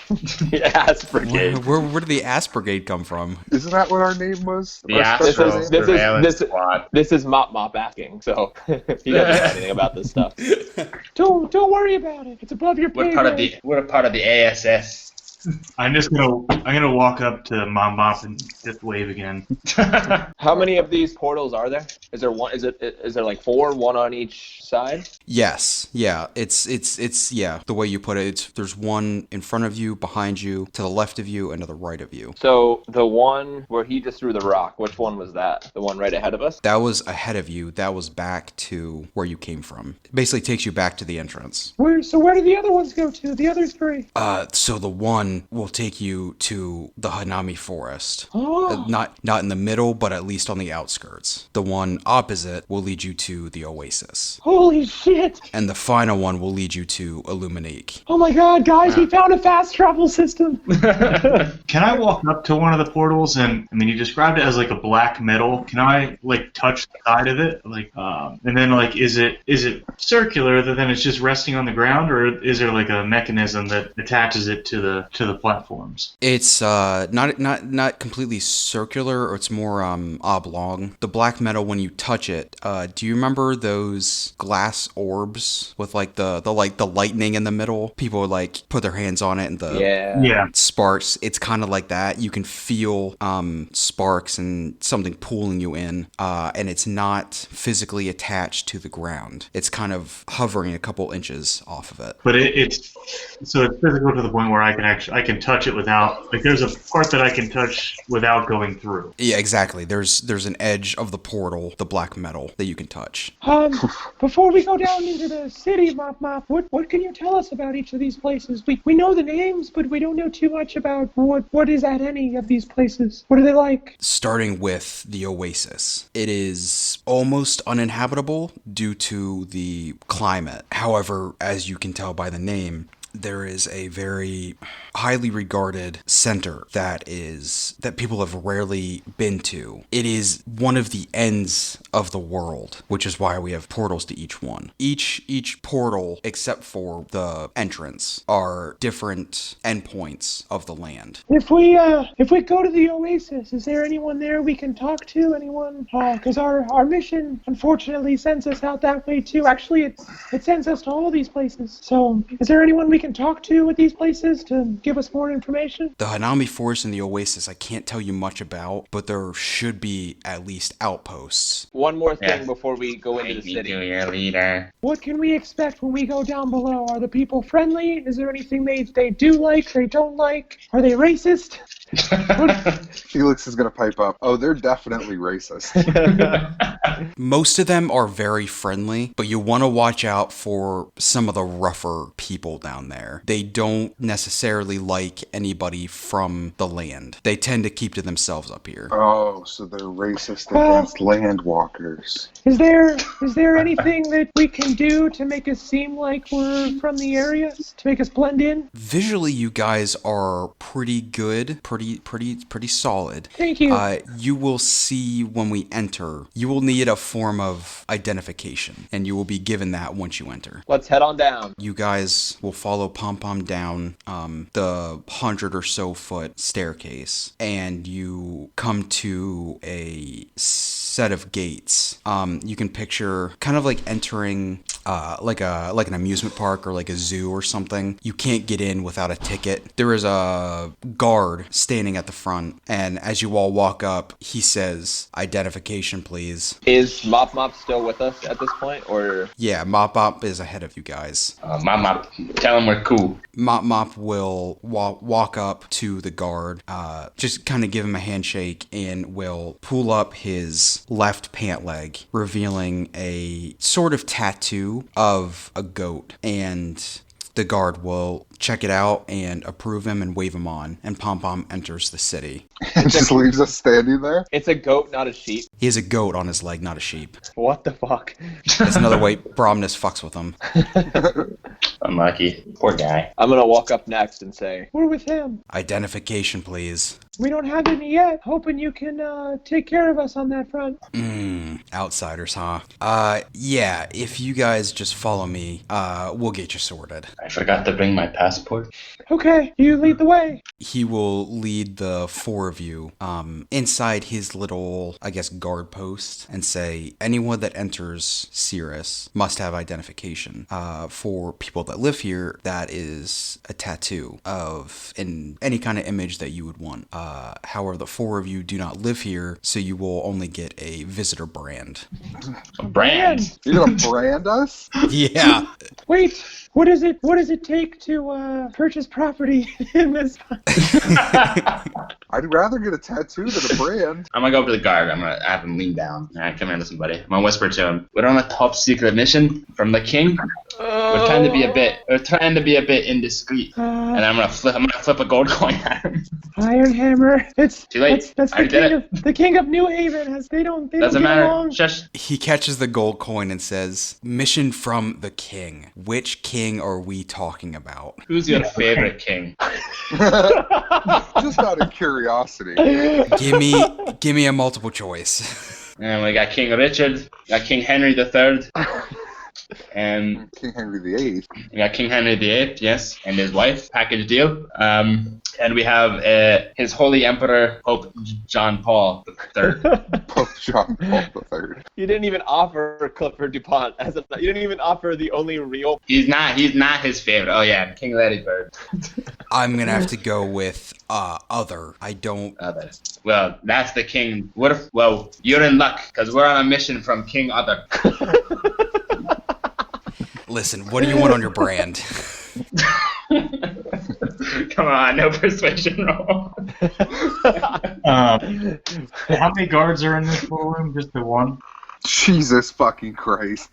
The A.S. Brigade. Where did the A.S. Brigade come from? Isn't that what our name was? The Our Astral special name? Surveillance Squad. This is Mop asking, so he doesn't know anything about this stuff. Don't worry about it. It's above your pay grade. We're a part of the A.S.S. I'm gonna walk up to Mom Bop and just wave again. How many of these portals are there? Is there one? Is there like 4, one on each side? Yes. Yeah. It's yeah. The way you put it, there's one in front of you, behind you, to the left of you, and to the right of you. So the one where he just threw the rock, which one was that? The one right ahead of us? That was ahead of you. That was back to where you came from. It basically takes you back to the entrance. Where do the other ones go to? The other 3? So the one will take you to the Hanami Forest. Oh. Not in the middle, but at least on the outskirts. The one opposite will lead you to the Oasis. Holy shit! And the final one will lead you to Illuminique. Oh my god, guys, we found a fast travel system! Can I walk up to one of the portals and, I mean, you described it as like a black metal. Can I, like, touch the side of it? Like, and then, like, is it circular that then it's just resting on the ground, or is there, like, a mechanism that attaches it to the platforms? It's not completely circular, or it's more oblong. The black metal, when you touch it, do you remember those glass orbs with like the lightning in the middle? People would like put their hands on it and the sparks. It's kind of like that. You can feel sparks and something pulling you in, and it's not physically attached to the ground. It's kind of hovering a couple inches off of it. But it's physical to the point where I can touch it without, like, there's a part that I can touch without going through. Yeah, exactly. There's an edge of the portal, the black metal, that you can touch. Before we go down into the city, Mop, what can you tell us about each of these places? We know the names, but we don't know too much about what is at any of these places. What are they like? Starting with the Oasis. It is almost uninhabitable due to the climate. However, as you can tell by the name, there is a very highly regarded center that people have rarely been to. It is one of the ends of the world, which is why we have portals to each one. Each portal, except for the entrance, are different endpoints of the land. If we go to the Oasis, is there anyone there we can talk to? Anyone? Because our mission, unfortunately, sends us out that way too. Actually, it sends us to all these places. So, is there anyone we can talk to at these places to give us more information? The Hanami Forest and the Oasis, I can't tell you much about, but there should be at least outposts. One more thing before we go into the city. Your leader. What can we expect when we go down below? Are the people friendly? Is there anything they do like, they don't like? Are they racist? Felix is gonna pipe up. Oh, they're definitely racist. Most of them are very friendly, but you want to watch out for some of the rougher people down there. They don't necessarily like anybody from the land. They tend to keep to themselves up here. Oh, so they're racist against landwalkers. Is there anything that we can do to make us seem like we're from the area? To make us blend in? Visually, you guys are pretty good, pretty solid. Thank you. You will see when we enter, you will need a form of identification, and you will be given that once you enter. Let's head on down. You guys will follow Pom Pom down the 100 or so foot staircase, and you come to a set of gates. You can picture kind of like entering like an amusement park or like a zoo or something. You can't get in without a ticket. There is a guard standing at the front, and as you all walk up, he says, "Identification, please." Is Mop Mop still with us at this point, or? Yeah, Mop Mop is ahead of you guys. Mop, tell him we're cool. Mop Mop will walk up to the guard, just kind of give him a handshake, and will pull up his left pant leg, revealing a sort of tattoo of a goat. And the guard will check it out and approve him and wave him on, and Pom Pom enters the city. And just leaves us standing there? It's a goat, not a sheep. He has a goat on his leg, not a sheep. What the fuck? That's another way Bromness fucks with him. Unlucky. Poor guy. I'm gonna walk up next and say, We're with him. Identification, please. We don't have any yet. Hoping you can take care of us on that front. Outsiders, huh? Yeah, if you guys just follow me, we'll get you sorted. I forgot to bring my passport. Okay, you lead the way. He will lead the four of you inside his little, I guess, guard post and say, anyone that enters Cirrus must have identification. For people that live here, that is a tattoo of any kind of image that you would want. However, the four of you do not live here, so you will only get a visitor brand. A brand? You're gonna brand us? Yeah. Wait, what does it take to purchase property in this? I'd rather get a tattoo than a brand. I'm gonna go up to the guard. I'm gonna have him lean down. Alright, come here, listen, buddy. I'm gonna whisper to him. We're on a top secret mission from the king. We're trying to be a bit indiscreet. And I'm gonna flip a gold coin at him. Iron Hammer. It's Too late. That's I did it. the king of New Haven. They don't Doesn't get matter. along. Shush. He catches the gold coin and says, mission from the king. Which king are we talking about? Who's your favorite king? Just out of curiosity. Give me a multiple choice. And we got King Richard, got King Henry III, and King Henry VIII. we got King Henry VIII, yes, and his wife. Package deal. And we have His Holy Emperor Pope John Paul III. Pope John Paul III. You didn't even offer Clifford DuPont as a. You didn't even offer the only real. He's not his favorite. Oh yeah, King Ladybird. I'm gonna have to go with other. I don't. Others. Well, that's the king. What if? Well, you're in luck because we're on a mission from King Other. Listen, what do you want on your brand? Come on, no persuasion roll. How many guards are in this little room? Just the one? Jesus fucking Christ.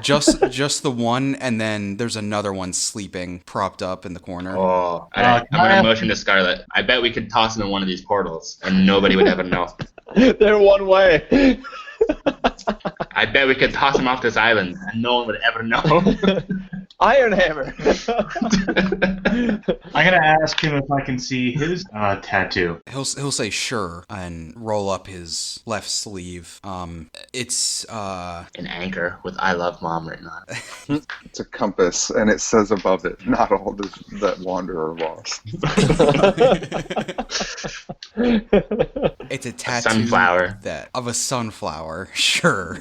Just the one, and then there's another one sleeping, propped up in the corner. Oh, I'm gonna motion to Scarlet. I bet we could toss him in one of these portals, and nobody would ever know. They're one way. I bet we could toss him off this island, and no one would ever know. Iron Hammer. I gotta ask him if I can see his tattoo. He'll say sure and roll up his left sleeve. It's An anchor with "I love mom" written on it. It's a compass, and it says above it, not all that wander are lost. it's a tattoo Sunflower. of a sunflower. Sure.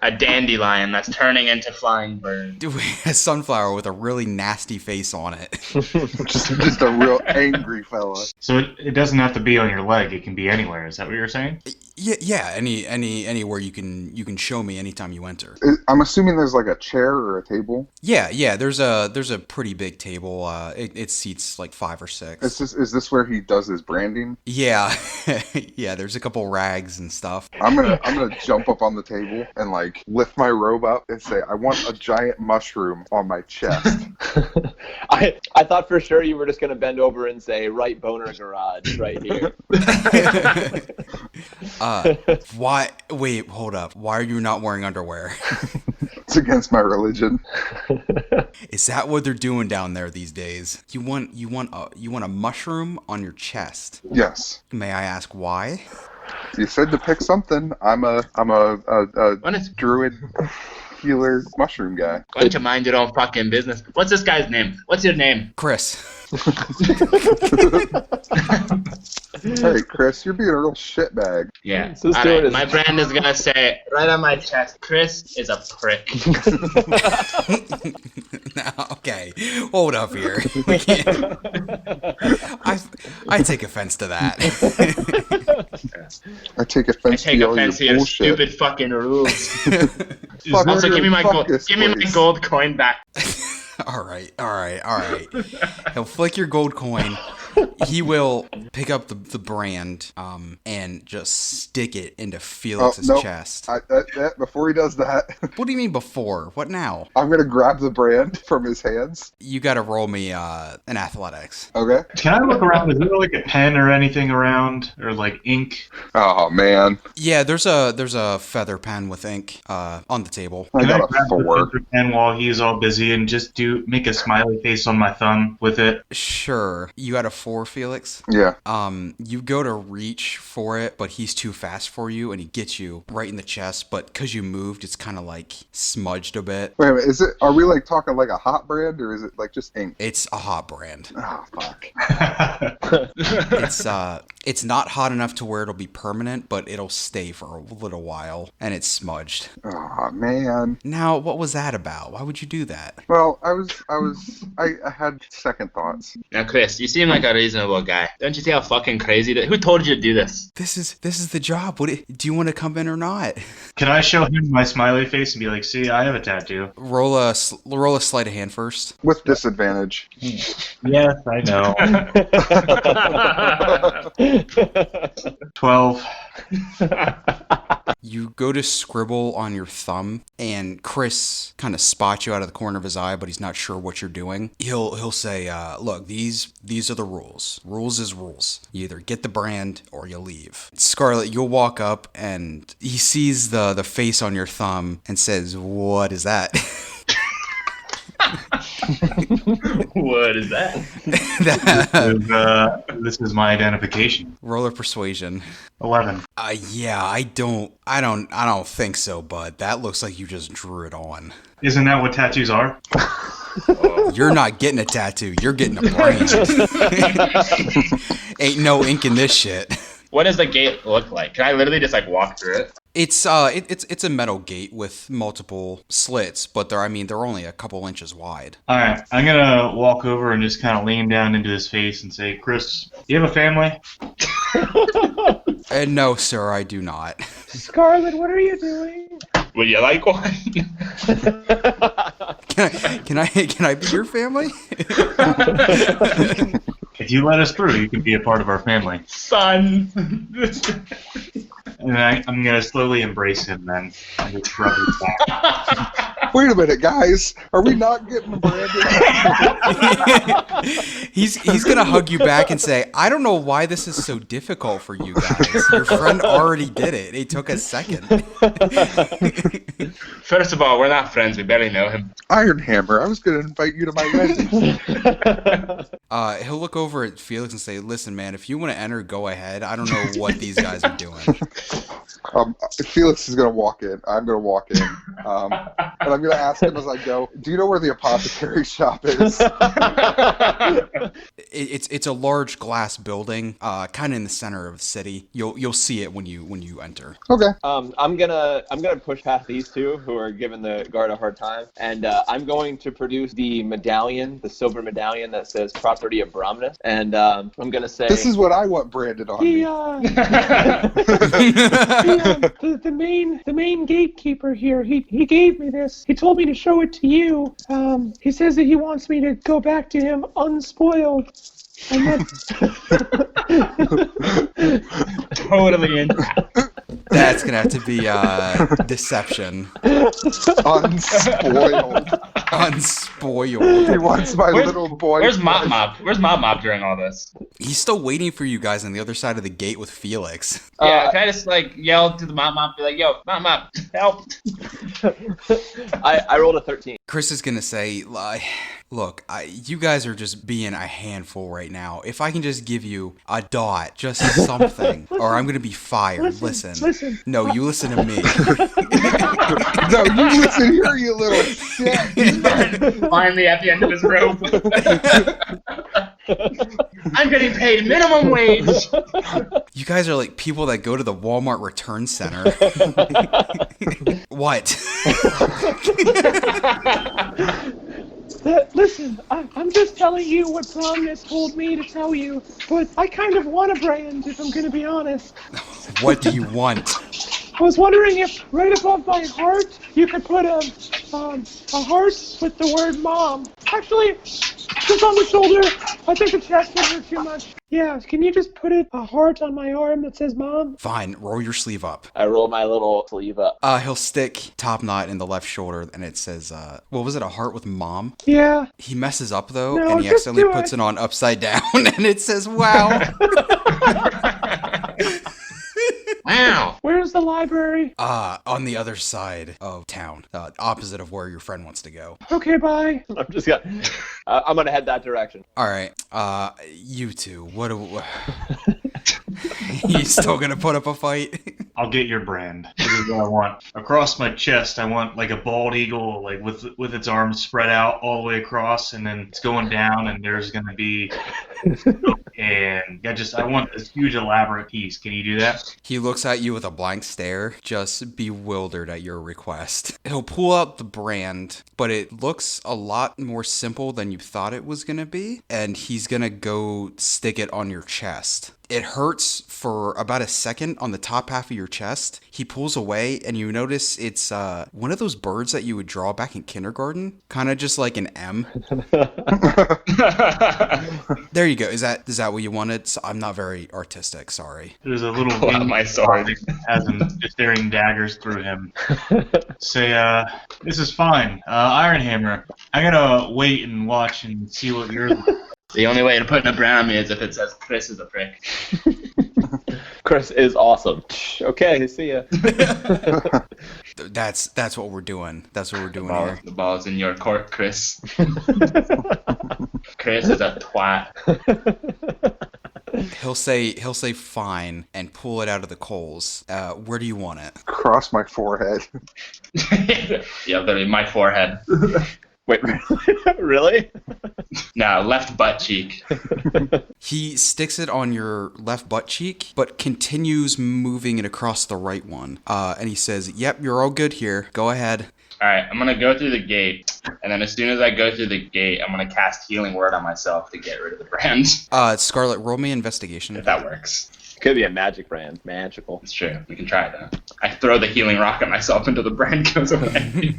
A dandelion that's turning into flying bird. A sunflower with a really nasty face on it. just a real angry fella. So it doesn't have to be on your leg. It can be anywhere. Is that what you're saying? Yeah. Anywhere you can show me anytime you enter. I'm assuming there's like a chair or a table. Yeah. There's a pretty big table. It seats like 5 or 6. Is this where he does his branding? Yeah. Yeah. There's a couple rags and stuff. I'm gonna jump up on the table and like lift my robe up and say, I want a giant mushroom on my chest. I thought for sure you were just gonna bend over and say, "Right boner garage, right here." Why? Wait, hold up. Why are you not wearing underwear? It's against my religion. Is that what they're doing down there these days? You want a mushroom on your chest? Yes. May I ask why? You said to pick something. I'm a druid healer mushroom guy. Why don't you mind your own fucking business? What's this guy's name? What's your name? Chris. Hey, Chris, you're being a real shitbag. Yeah. So All right, my brand is gonna say right on my chest, Chris is a prick. Okay, hold up here. We can't. I take offense to that. I take I offense take to all offense to your your bullshit. stupid fucking rules. Fuck Also, you, give me my fuck gold. this Give me my place. gold coin back. All right. He'll flick your gold coin. He will pick up the brand and just stick it into Felix's nope. chest. Before he does that, What do you mean before? What now? I'm gonna grab the brand from his hands. You gotta roll me an athletics. Okay. Can I look around? Is there like a pen or anything around, or like ink? Oh man, Yeah, there's a feather pen with ink on the table. I Can I got a grab the 4. feather pen while he's all busy and just make a smiley face on my thumb with it? Sure. You got a 4, Felix? Yeah. You go to reach for it, but he's too fast for you, and he gets you right in the chest, but because you moved, it's kind of like smudged a bit. Wait a minute. Are we like talking like a hot brand, or is it like just ink? It's a hot brand. Oh fuck. It's not hot enough to where it'll be permanent, but it'll stay for a little while, and it's smudged. Oh man. Now, what was that about? Why would you do that? Well, I had second thoughts. Now, Chris, you seem like a reasonable guy. Don't you see how fucking crazy that? Who told you to do this? This is the job. Do you want to come in or not? Can I show him my smiley face and be like, see, I have a tattoo? Roll a sleight of hand first. With disadvantage. Yes, I know. 12. You go to scribble on your thumb, and Chris kind of spots you out of the corner of his eye, but he's not sure what you're doing. He'll say, "Look, these are the rules. Rules is rules. You either get the brand or you leave." Scarlet, you'll walk up, and he sees the face on your thumb and says, "What is that?" What is that? This is my identification. Roll a persuasion. 11. Yeah, I don't think so, bud. That looks like you just drew it on. Isn't that what tattoos are? You're not getting a tattoo. You're getting a brand. Ain't no ink in this shit. What does the gate look like? Can I literally just like walk through it? It's a metal gate with multiple slits, but they're only a couple inches wide. All right, I'm gonna walk over and just kind of lean down into his face and say, "Chris, you have a family?" No, sir, I do not. Scarlet, what are you doing? Would you like one? Can I be your family? If you let us through, you can be a part of our family. Son. And I'm gonna slowly embrace him then. And just rub his back. Wait a minute, guys. Are we not getting branded? He's gonna hug you back and say, "I don't know why this is so difficult for you guys. Your friend already did it. It took a second." First of all, we're not friends. We barely know him. Iron Hammer, I was going to invite you to my wedding. He'll look over at Felix and say, "Listen, man, if you want to enter, go ahead. I don't know what these guys are doing." Felix is going to walk in. I'm going to walk in. And I'm going to ask him as I go, "Do you know where the apothecary shop is?" It's a large glass building, kind of in the center of the city. You'll see it when you enter. Okay. I'm gonna push past these two who are giving the guard a hard time, and I'm going to produce the medallion, the silver medallion that says "Property of Bromness," and I'm gonna say, "This is what I want branded on me." The main gatekeeper here, he gave me this. He told me to show it to you. He says that he wants me to go back to him unspoiled. And that's Totally in. That's gonna have to be deception. Unspoiled. Unspoiled. He wants my little boy. Where's Mop Mop? Where's Mop Mop during all this? He's still waiting for you guys on the other side of the gate with Felix. Yeah, can I just like yell to the Mop Mop, be like, "Yo, Mop Mop, help!" I rolled a 13. Chris is gonna say, "Look, you guys are just being a handful right now. If I can just give you a dot, just something, or I'm gonna be fired. Listen. No, you listen to me." No, you listen here, you little shit. Finally, at the end of his rope. I'm getting paid minimum wage. You guys are like people that go to the Walmart return center. What? Listen, I'm just telling you what Bromness told me to tell you, but I kind of want a brand, if I'm going to be honest. What do you want? I was wondering if right above my heart you could put a heart with the word mom. Actually, just on the shoulder. I think the chest would hurt too much. Yeah, can you just put a heart on my arm that says mom? Fine, roll your sleeve up. I roll my little sleeve up. He'll stick top knot in the left shoulder, and it says, what was it, a heart with mom? Yeah. He messes up, though, No, and he just accidentally do puts it. it on upside down, and it says, wow. Wow. Where's the library? On the other side of town, opposite of where your friend wants to go. Okay, bye. I'm just gonna. I'm gonna head that direction. All right, you two, what do... You still gonna put up a fight? I'll get your brand. This is what I want. Across my chest, I want like a bald eagle, like with its arms spread out all the way across, and then it's going down, and there's gonna be, and I want this huge elaborate piece. Can you do that? He looks at you with a blank stare, just bewildered at your request. He'll pull out the brand, but it looks a lot more simple than you thought it was gonna be, and he's gonna go stick it on your chest. It hurts for about a second on the top half of your chest. He pulls away, and you notice it's one of those birds that you would draw back in kindergarten, kind of just like an M. There you go. Is that what you wanted? So I'm not very artistic. Sorry. There's a little Pull out my sword. that has him just staring daggers through him. Say, this is fine. Iron Hammer, I'm gonna wait and watch and see what yours. The only way to put a brand on me is if it says Chris is a prick. Chris is awesome. Okay, see ya. That's what we're doing. That's what we're doing here. The ball's in your court, Chris. Chris is a twat. He'll say fine and pull it out of the coals. Where do you want it? Cross my forehead. Yeah, literally my forehead. Wait, really? No, left butt cheek. He sticks it on your left butt cheek, but continues moving it across the right one. And he says, yep, you're all good here. Go ahead. Alright, I'm gonna go through the gate, and then as soon as I go through the gate, I'm gonna cast Healing Word on myself to get rid of the brand. Scarlet, roll me investigation. If that works. Could be a magic brand. Magical. It's true. We can try it though. I throw the healing rock at myself until the brand goes away.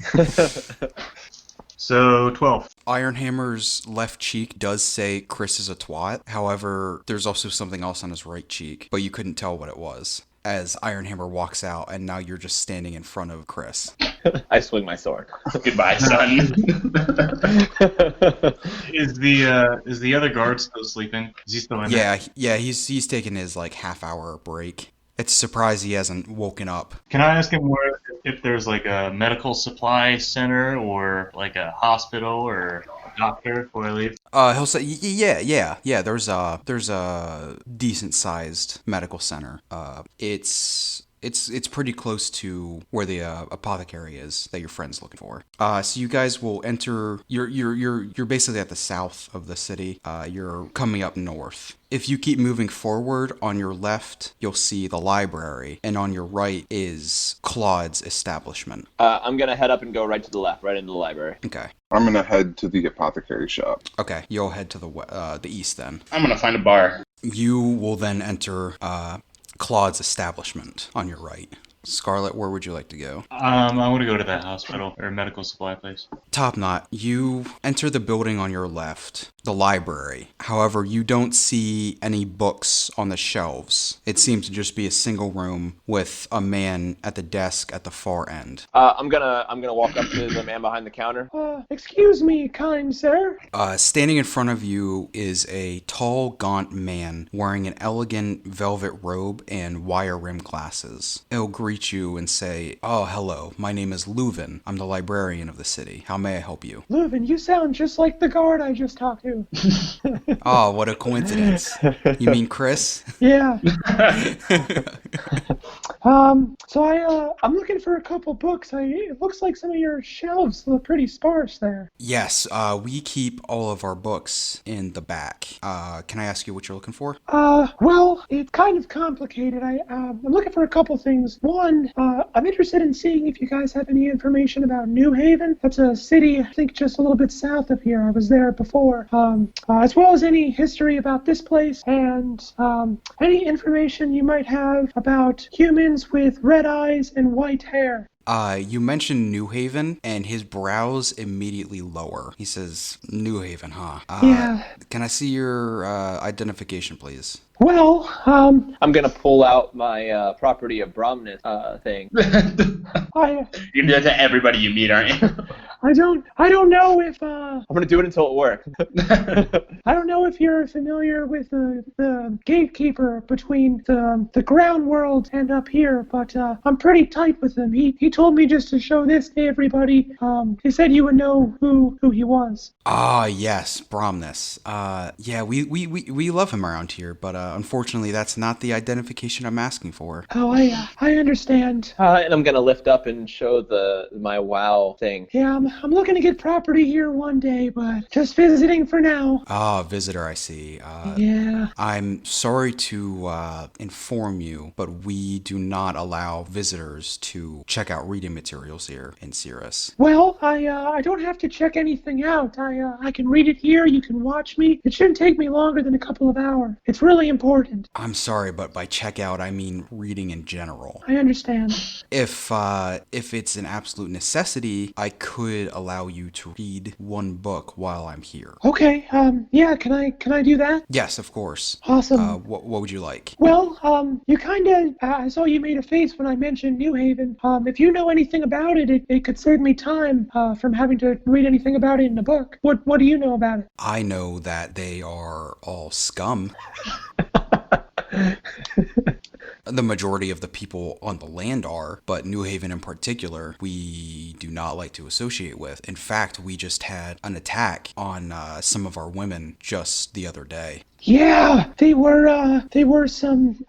So 12. Ironhammer's left cheek does say Chris is a twat. However, there's also something else on his right cheek, but you couldn't tell what it was. As Ironhammer walks out, and now you're just standing in front of Chris. I swing my sword. Goodbye, son. Is the other guard still sleeping? Is he still in there? Yeah, he's taking his like half-hour break. It's a surprise he hasn't woken up. Can I ask him if there's like a medical supply center or like a hospital or a doctor before I leave? He'll say, yeah. There's a decent-sized medical center. It's pretty close to where the apothecary is that your friend's looking for. So you guys will enter. You're basically at the south of the city. You're coming up north. If you keep moving forward, on your left you'll see the library, and on your right is Claude's establishment. I'm gonna head up and go right to the left, right into the library. Okay. I'm gonna head to the apothecary shop. Okay. You'll head to the east then. I'm gonna find a bar. You will then enter Claude's establishment on your right. Scarlet, where would you like to go? I want to go to that hospital or medical supply place. Top knot, you enter the building on your left, the library. However, you don't see any books on the shelves. It seems to just be a single room with a man at the desk at the far end. I'm gonna walk up to the man behind the counter. Excuse me, kind sir. Standing in front of you is a tall, gaunt man wearing an elegant velvet robe and wire rim glasses. He'll greet you and say, "Oh, hello. My name is Leuven. I'm the librarian of the city. How may I help you?" Leuven, you sound just like the guard I just talked to. too. Oh, what a coincidence. You mean Chris? Yeah. I'm looking for a couple books. It looks like some of your shelves look pretty sparse there. Yes, we keep all of our books in the back. Can I ask you what you're looking for? Well, it's kind of complicated. I'm looking for a couple things. One, I'm interested in seeing if you guys have any information about New Haven. That's a city, I think, just a little bit south of here. I was there before. As well as any history about this place and any information you might have about humans with red eyes and white hair. You mentioned New Haven, and his brows immediately lower. He says, New Haven, huh? Yeah. Can I see your identification, please? Well, I'm gonna pull out my property of Bromness thing. You can do that to everybody you meet, aren't you? I don't know if I'm gonna do it until it works. I don't know if you're familiar with the gatekeeper between the ground world and up here, but I'm pretty tight with him. He told me just to show this to everybody. He said you would know who he was. Ah, yes, Bromness. Yeah, we love him around here, but unfortunately that's not the identification I'm asking for. Oh, I understand. And I'm gonna lift up and show my WoW thing. Yeah, I'm looking to get property here one day, but just visiting for now. Ah, visitor, I see. Yeah. I'm sorry to inform you, but we do not allow visitors to check out reading materials here in Cirrus. Well, I don't have to check anything out. I can read it here. You can watch me. It shouldn't take me longer than a couple of hours. It's really important. I'm sorry, but by check out I mean reading in general. I understand. If it's an absolute necessity, I could allow you to read one book while I'm here. Okay. Yeah. Can I do that? Yes, of course. Awesome. What would you like? Well, you kind of, I saw you made a face when I mentioned New Haven. If you know anything about it, it could save me time from having to read anything about it in a book. What do you know about it? I know that they are all scum. The majority of the people on the land are, but New Haven in particular, we do not like to associate with. In fact, we just had an attack on some of our women just the other day. Yeah, they were some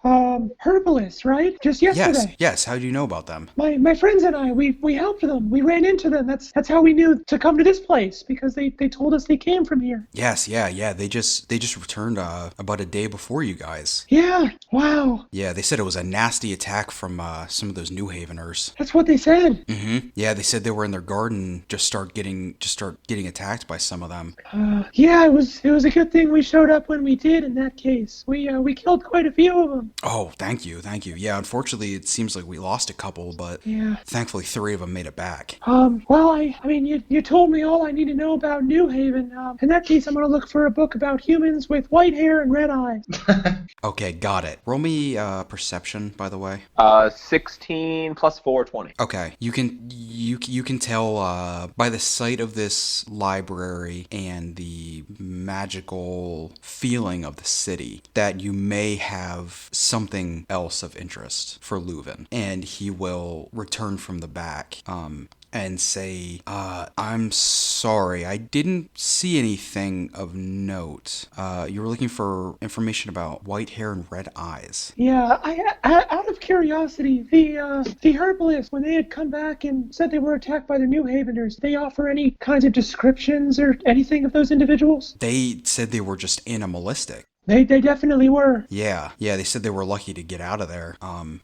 herbalists, right? Just yesterday. Yes. How do you know about them? My friends and I, we helped them. We ran into them. That's how we knew to come to this place because they told us they came from here. Yes, yeah. They just returned about a day before you guys. Yeah. Wow. Yeah, they said it was a nasty attack from some of those New Haveners. That's what they said. Mm-hmm. Yeah, they said they were in their garden, just start getting attacked by some of them. Yeah, it was a good thing we showed up when we did. In that case, we killed quite a few of them. Oh, thank you. Yeah, unfortunately, it seems like we lost a couple, but yeah, thankfully 3 of them made it back. Well, I mean, you told me all I need to know about New Haven. In that case, I'm gonna look for a book about humans with white hair and red eyes. Okay, got it. Roll me perception, by the way. 16 plus 4, 20. Okay, you can tell by the sight of this library and the magical feeling of the city that you may have something else of interest for Leuven, and he will return from the back and say, I'm sorry, I didn't see anything of note. You were looking for information about white hair and red eyes. Yeah, out of curiosity, the herbalists, when they had come back and said they were attacked by the New Haveners, did they offer any kinds of descriptions or anything of those individuals? They said they were just animalistic. They definitely were. Yeah, they said they were lucky to get out of there,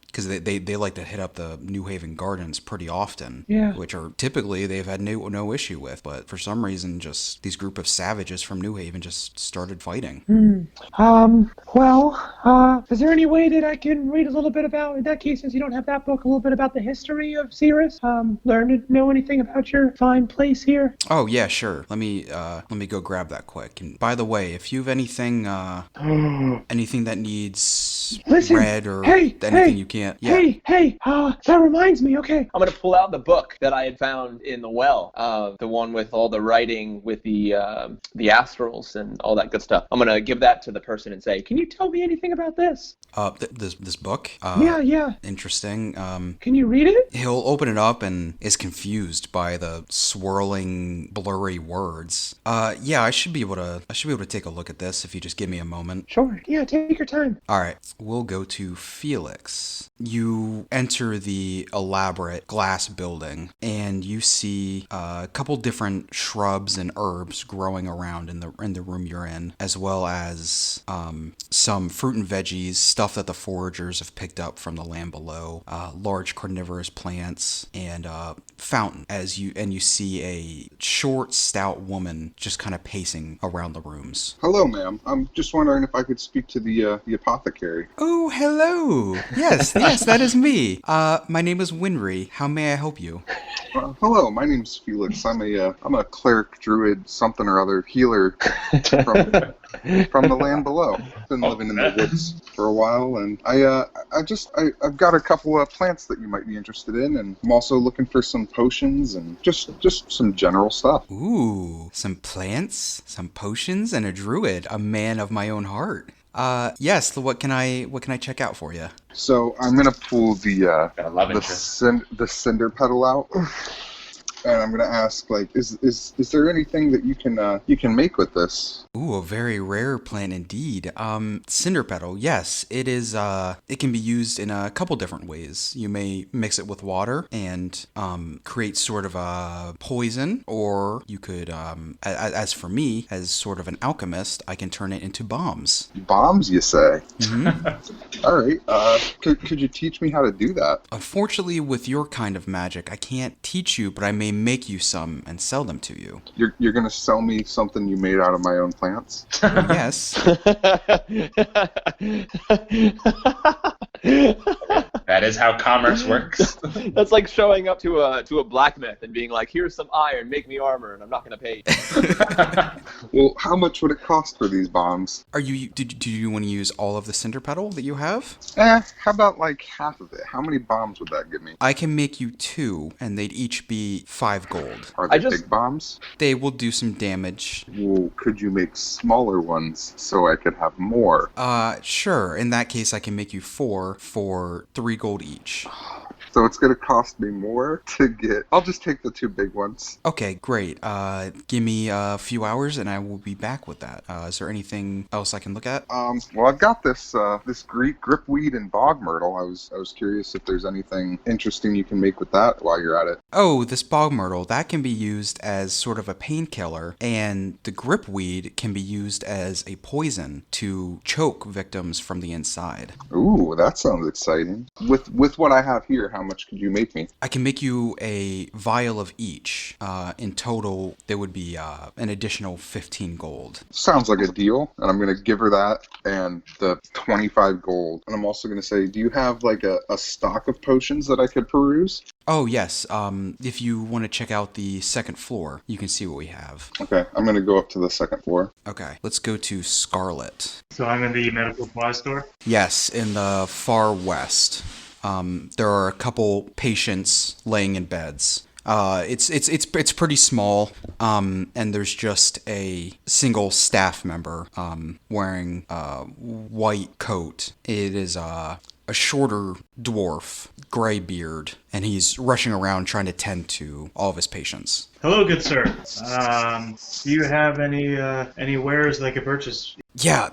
because they like to hit up the New Haven Gardens pretty often, yeah, which are typically they've had no issue with, but for some reason, just these group of savages from New Haven just started fighting. Well, is there any way that I can read a little bit about, in that case, since you don't have that book, a little bit about the history of Cirrus? Learn to know anything about your fine place here? Oh yeah, sure. Let me go grab that quick. And by the way, if you have anything Anything that needs Listen, red or hey, anything hey, you can't. Yeah. Hey, that reminds me, okay. I'm gonna pull out the book that I had found in the well, the one with all the writing with the astrals and all that good stuff. I'm gonna give that to the person and say, "Can you tell me anything about this?" This book. Yeah. Interesting. Can you read it? He'll open it up and is confused by the swirling, blurry words. Yeah, I should be able to take a look at this if you just give me a moment. Sure. Yeah, take your time. All right, we'll go to Felix. You enter the elaborate glass building, and you see a couple different shrubs and herbs growing around in the room you're in, as well as some fruit and veggies, stuff that the foragers have picked up from the land below, large carnivorous plants, and fountain. You see a short, stout woman just kind of pacing around the rooms. Hello, ma'am. I'm just wondering if I could speak to the apothecary. Oh, hello. Yes, that is me. My name is Winry. How may I help you? Hello, my name's Felix. I'm a cleric, druid, something or other, healer from the land below. Been living in the woods for a while, and I've got a couple of plants that you might be interested in, and I'm also looking for some potions and just some general stuff. Ooh, some plants, some potions, and a druid, a man of my own heart. Yes, what can I check out for you? So I'm gonna pull Got a love interest. the cinder petal out, and I'm gonna ask, like, is there anything that you can make with this? Ooh, a very rare plant indeed. Cinder petal, yes, it is. It can be used in a couple different ways. You may mix it with water and create sort of a poison, or you could, as for me, as sort of an alchemist, I can turn it into bombs. Bombs, you say? Mm-hmm. All right. Could you teach me how to do that? Unfortunately, with your kind of magic, I can't teach you, but I may make you some and sell them to you. You're gonna sell me something you made out of my own plants? Yes. That is how commerce works. That's like showing up to a blacksmith and being like, "Here's some iron, make me armor, and I'm not gonna pay you." Well, how much would it cost for these bombs? Do you want to use all of the cinder petal that you have? How about like half of it? How many bombs would that give me? I can make you 2, and they'd each be 5 gold. Are they big bombs? They will do some damage. Well, could you make smaller ones so I could have more? Sure. In that case, I can make you 4 for 3 gold each. So it's going to cost me more to get... I'll just take the 2 big ones. Okay, great. Give me a few hours and I will be back with that. Is there anything else I can look at? Well, I've got this Greek gripweed and bog myrtle. I was curious if there's anything interesting you can make with that while you're at it. Oh, this bog myrtle, that can be used as sort of a painkiller, and the gripweed can be used as a poison to choke victims from the inside. Ooh, that sounds exciting. With what I have here, how much could you make me? I can make you a vial of each. In total, there would be an additional 15 gold. Sounds like a deal, and I'm going to give her that and the 25 gold. And I'm also going to say, do you have like a stock of potions that I could peruse? Oh, yes. If you want to check out the second floor, you can see what we have. Okay, I'm going to go up to the second floor. Okay, let's go to Scarlet. So I'm in the medical supply store? Yes, in the far west. There are a couple patients laying in beds. It's pretty small, and there's just a single staff member wearing a white coat. It is a shorter dwarf, gray beard, and he's rushing around trying to tend to all of his patients. Hello, good sir. Do you have any wares that I could purchase? Yeah,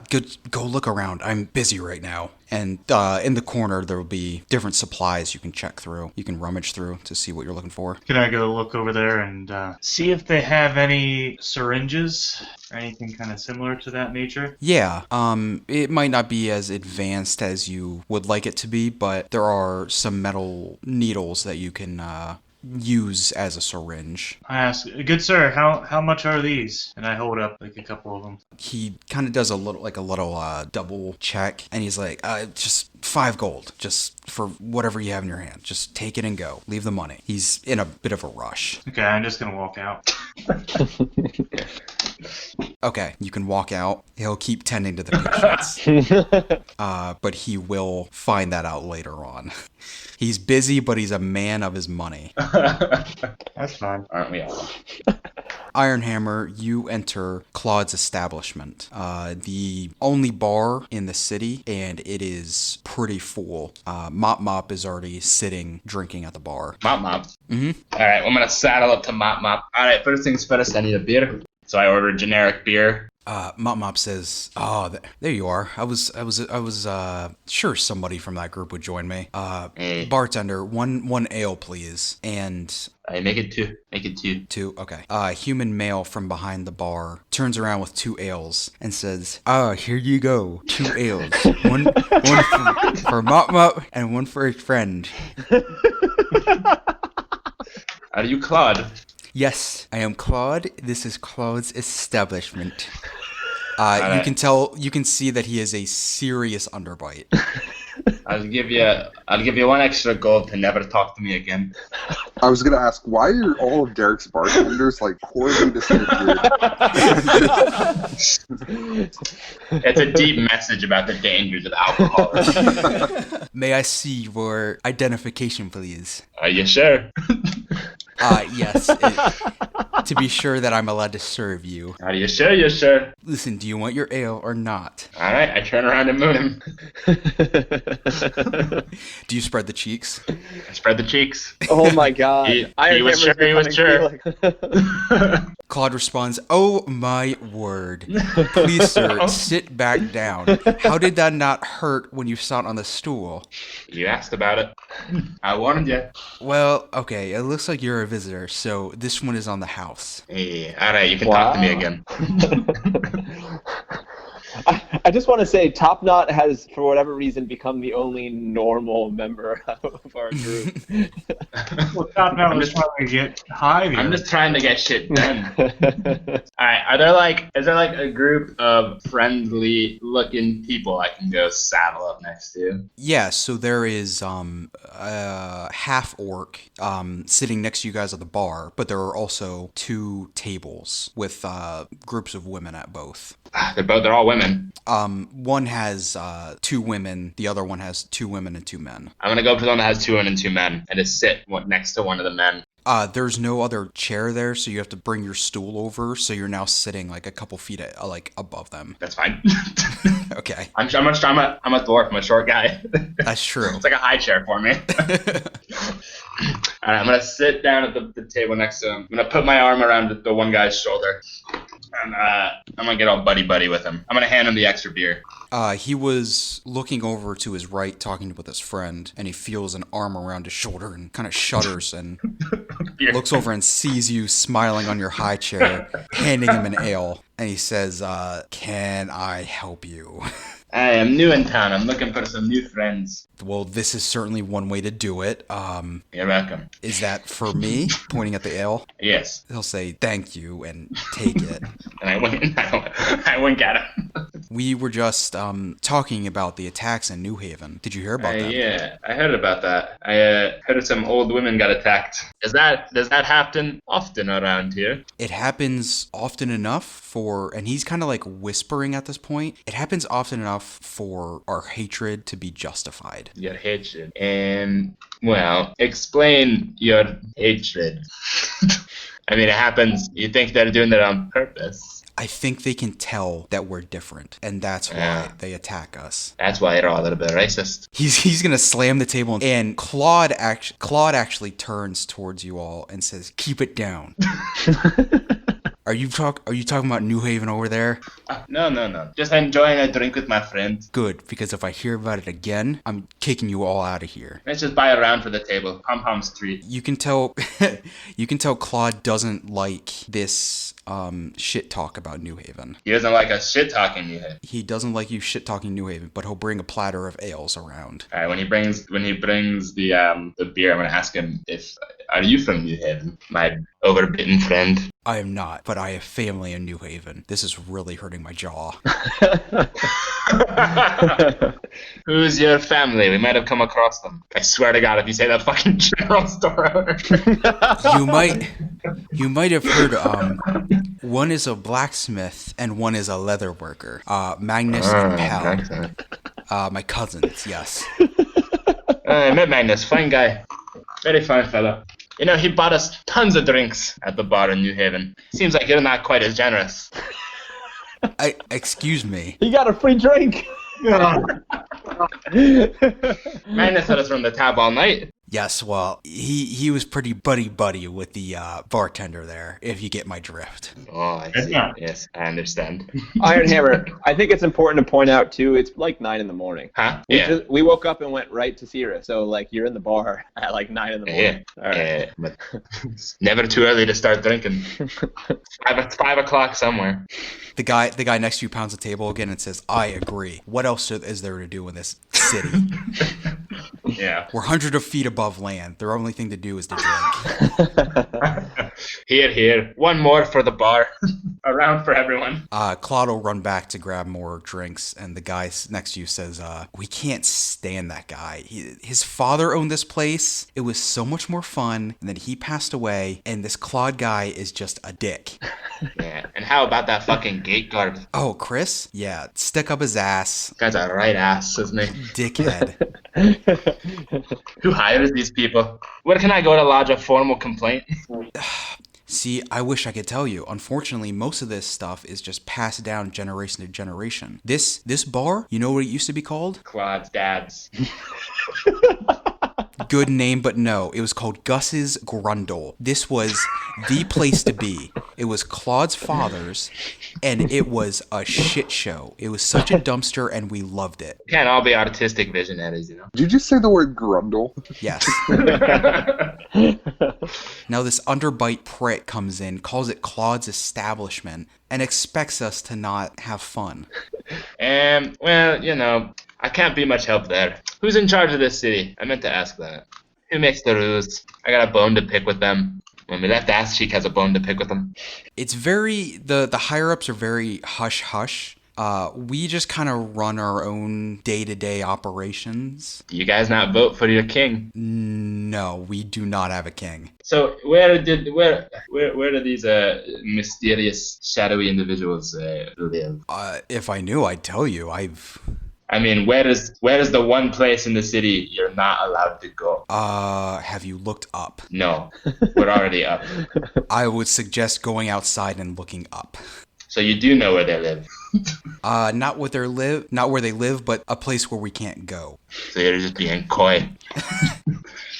go look around. I'm busy right now. And in the corner, there will be different supplies you can check through. You can rummage through to see what you're looking for. Can I go look over there and see if they have any syringes or anything kind of similar to that nature? Yeah, it might not be as advanced as you would like it to be, but there are some metal needles that you can use as a syringe. I ask, good sir, how much are these? And I hold up like a couple of them. He kind of does a little double check, and he's like, just 5 gold, just for whatever you have in your hand. Just take it and go. Leave the money. He's in a bit of a rush. Okay, I'm just gonna walk out. Okay, you can walk out. He'll keep tending to the patients. But he will find that out later on. He's busy, but he's a man of his money. That's fine. Aren't we all? Ironhammer, you enter Claude's establishment. The only bar in the city, and it is pretty full. Mop Mop is already sitting, drinking at the bar. Mop Mop. Mm-hmm. All right, I'm gonna saddle up to Mop Mop. All right, first things first, I need a beer. So I order generic beer. Mop Mop says, "Oh, there you are. I was sure somebody from that group would join me. Bartender, one ale, please." And I make it two. Make it two. Two, okay. Human male from behind the bar turns around with 2 ales and says, here you go. 2 ales. One for Mop Mop and one for his friend. Are you Claude? Yes, I am Claude. This is Claude's establishment. You can see that he is a serious underbite. I'll give you 1 extra gold to never talk to me again. I was gonna ask, why are all of Derek's bartenders like poorly disfigured? It's a deep message about the dangers of alcohol. May I see your identification, please? Are you sure? Yes. To be sure that I'm allowed to serve you. Are you sure? You're sure? Listen, do you want your ale or not? All right, I turn around and moon him. Do you spread the cheeks? I spread the cheeks. Oh my god. He was sure. He was sure. Claude responds, "Oh my word. Please, sir, sit back down. How did that not hurt when you sat on the stool?" You asked about it. I warned you. Well, okay, it looks like you're a visitor, so this one is on the house. Hey, all right, you can talk to me again. I just want to say, Top Knot has, for whatever reason, become the only normal member of our group. Well, Top Knot was trying to get high. I'm just trying to get shit done. Alright, is there like a group of friendly-looking people I can go saddle up next to? Yeah, so there is half-orc sitting next to you guys at the bar, but there are also 2 tables with groups of women at both. They're all women. One has 2 women, the other one has 2 women and 2 men. I'm gonna go for the one that has 2 women and 2 men, and just sit next to one of the men. There's no other chair there, so you have to bring your stool over, so you're now sitting like a couple feet above them. That's fine. Okay. I'm a dwarf, I'm a short guy. That's true. It's like a high chair for me. Alright, I'm gonna sit down at the table next to him. I'm gonna put my arm around the one guy's shoulder. And I'm gonna get all buddy with him. I'm gonna hand him the extra beer. He was looking over to his right, talking with his friend, and he feels an arm around his shoulder and kind of shudders and looks over and sees you smiling on your high chair, handing him an ale. And he says, "Can I help you?" I am new in town. I'm looking for some new friends. Well, this is certainly one way to do it. You're welcome. Is that for me? Pointing at the ale? Yes. He'll say, "Thank you," and take it. And I wink at him. We were just talking about the attacks in New Haven. Did you hear about that? Yeah, I heard about that. I heard some old women got attacked. Does that happen often around here? It happens often enough and he's kind of like whispering at this point. It happens often enough for our hatred to be justified. Your hatred. Well, explain your hatred. I mean, it happens. You think they're doing it on purpose? I think they can tell that we're different, and that's why they attack us. That's why they're all a little bit racist. He's gonna slam the table, and Claude actually turns towards you all and says, "Keep it down." Are you talking about New Haven over there? No. Just enjoying a drink with my friend. Good, because if I hear about it again, I'm kicking you all out of here. Let's just buy a round for the table. Pom Pom's treat. You can tell Claude doesn't like this shit talk about New Haven. He doesn't like us shit talking New Haven. He doesn't like you shit talking New Haven, but he'll bring a platter of ales around. All right, when he brings the beer, I'm gonna ask him are you from New Haven, my overbitten friend? I am not, but I have family in New Haven. This is really hurting my jaw. Who's your family? We might have come across them. I swear to God, if you say that fucking general store owner. You might have heard One is a blacksmith and one is a leather worker. Magnus and Pal. My cousins, yes. I met Magnus, fine guy. Very fine fellow. You know, he bought us tons of drinks at the bar in New Haven. Seems like you're not quite as generous. Excuse me. He got a free drink. Magnus had us run the tab all night. Yes, well, he was pretty buddy with the bartender there, if you get my drift. Oh, I see. Yeah. Yes, I understand. Iron Hammer, I think it's important to point out, too, it's like 9 in the morning. Huh? We would woke up and went right to Cirrus, so, like, you're in the bar at, like, 9 in the morning. Yeah. All right. But it's never too early to start drinking. 5 o'clock somewhere. The guy next to you pounds the table again and says, "I agree. What else is there to do in this city? Yeah. We're hundreds of feet above land. The only thing to do is to drink." Here. One more for the bar. A round for everyone. Claude will run back to grab more drinks, and the guy next to you says, "We can't stand that guy. His father owned this place. It was so much more fun, and then he passed away, and this Claude guy is just a dick." Yeah. And how about that fucking gate guard? Oh, Chris? Yeah, stick up his ass. Guy's a right ass, isn't he? Dickhead. Who hires these people? Where can I go to lodge a formal complaint? See, I wish I could tell you. Unfortunately, most of this stuff is just passed down generation to generation. This bar, you know what it used to be called? Claude's dad's. Good name, but no. It was called Gus's Grundle. This was the place to be. It was Claude's father's, and it was a shit show. It was such a dumpster, and we loved it. Can't all be artistic visionaries, you know? Did you just say the word grundle? Yes. Now this underbite prick comes in, calls it Claude's establishment, and expects us to not have fun. Well, you know, I can't be much help there. Who's in charge of this city? I meant to ask that. Who makes the rules? I got a bone to pick with them. When we left Ass Cheek has a bone to pick with them. It's very, the higher-ups are very hush-hush. We just kind of run our own day-to-day operations. Do you guys not vote for your king? No, we do not have a king. So where do these mysterious, shadowy individuals live? If I knew, I'd tell you. I mean, where is the one place in the city you're not allowed to go? Have you looked up? No, we're already up. I would suggest going outside and looking up. So you do know where they live? Not where they live, but a place where we can't go. So you're just being coy.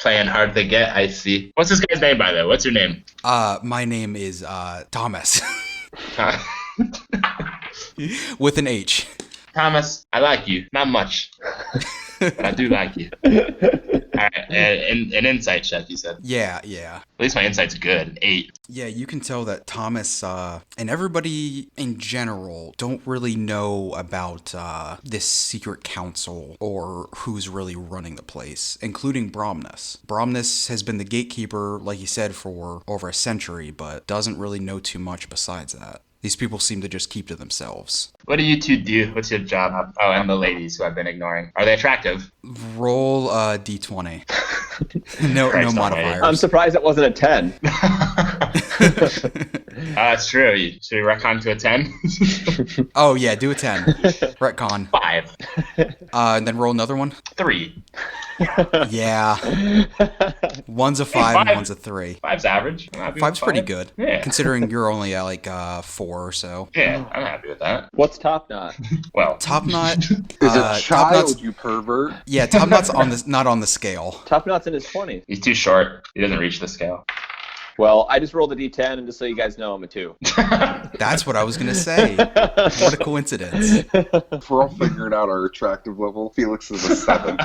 Playing hard to get, I see. What's this guy's name, by the way? What's your name? My name is, Thomas. With an H. Thomas, I like you. Not much. But I do like you. Alright, an insight check, you said. Yeah. At least my insight's good. 8. Yeah, you can tell that Thomas, and everybody in general don't really know about, this secret council or who's really running the place, including Bromness. Bromness has been the gatekeeper, like you said, for over a century, but doesn't really know too much besides that. These people seem to just keep to themselves. What do you two do? What's your job? Oh, and the ladies who I've been ignoring. Are they attractive? Roll a d20. No modifiers. I'm surprised it wasn't a 10. It's true. Should we retcon to a 10? Oh, yeah, do a 10. Retcon. 5. And then roll another one? 3. Yeah. One's a 5 and one's a 3. 5's average. I'm happy 5's with pretty 5. good. Yeah. Considering you're only at like 4 or so. Yeah, I'm happy with that. What's Top Knot? Well, Top Knot. Is a child, Top-Knot's, you pervert? yeah, Top Knot's not on the scale. Top Knot's in his 20s. he's too short. He doesn't reach the scale. Well, I just rolled a D10, and just so you guys know, I'm a 2. That's what I was gonna say. What a coincidence. If we're all figuring out our attractive level, Felix is a 7.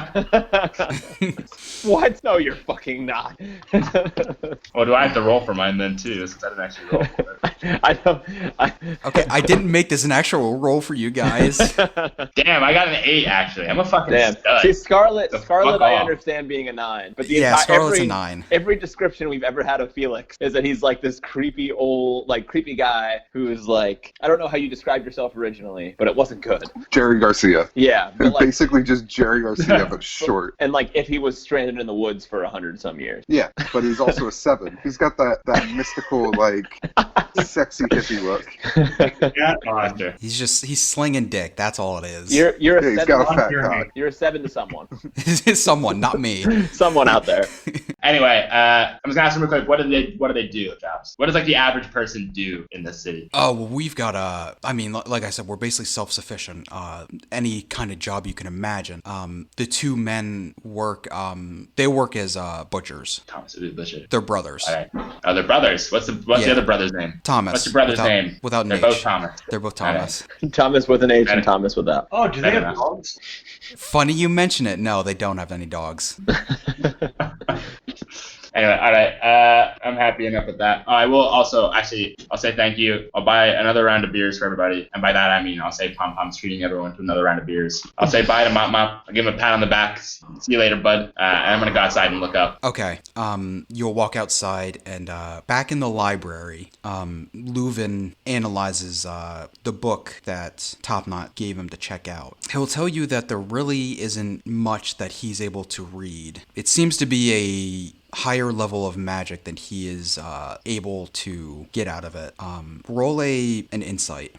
What? No, you're fucking not. Well, do I have to roll for mine then too, since I didn't actually roll for it? I don't. Okay, I didn't make this an actual roll for you guys. Damn, I got an 8 actually. I'm a fucking Damn. stud. See, Scarlet, The I fuck off. understand being a 9, but Yeah, Scarlet's a 9. Every description we've ever had of Felix is that he's like this creepy guy who's like, I don't know how you described yourself originally, but it wasn't good. Jerry Garcia. Yeah, but It's like, basically just Jerry Garcia, but short. and like if he was stranded in the woods for 100 some years. Yeah, but he's also a 7. He's got that mystical, like, Sexy hippie look. Yeah, Buster. He's slinging dick. That's all it is. You're Yeah, a he's seven. got a fat You're cock. You're a 7 to someone. Someone, not me. Someone out there. Anyway, I'm just gonna ask them real quick. What do they do, Jobs? What does like the average person do in this city? Oh, well, we've got I mean, like I said, we're basically self-sufficient. Any kind of job you can imagine. The two men work. They work as butchers. Thomas is a butcher. They're brothers. All right. Oh, they're brothers. What's the Yeah. other brother's name? Thomas. What's your brother's without, name? Without an They're H. both Thomas. They're both All right. Thomas. Thomas with an H and Thomas without. Oh, do they Fair have enough. dogs? Funny you mention it. No, they don't have any dogs. Anyway, all right. I'm happy enough with that. I will also I'll say thank you. I'll buy another round of beers for everybody, and by that I mean I'll say Pom Pom's treating everyone to another round of beers. I'll say bye to Mop Mop. I'll give him a pat on the back. See you later, bud. And I'm gonna go outside and look up. Okay. You'll walk outside, and back in the library, Leuven analyzes the book that Top Knot gave him to check out. He'll tell you that there really isn't much that he's able to read. It seems to be a higher level of magic than he is able to get out of it. Roll an insight.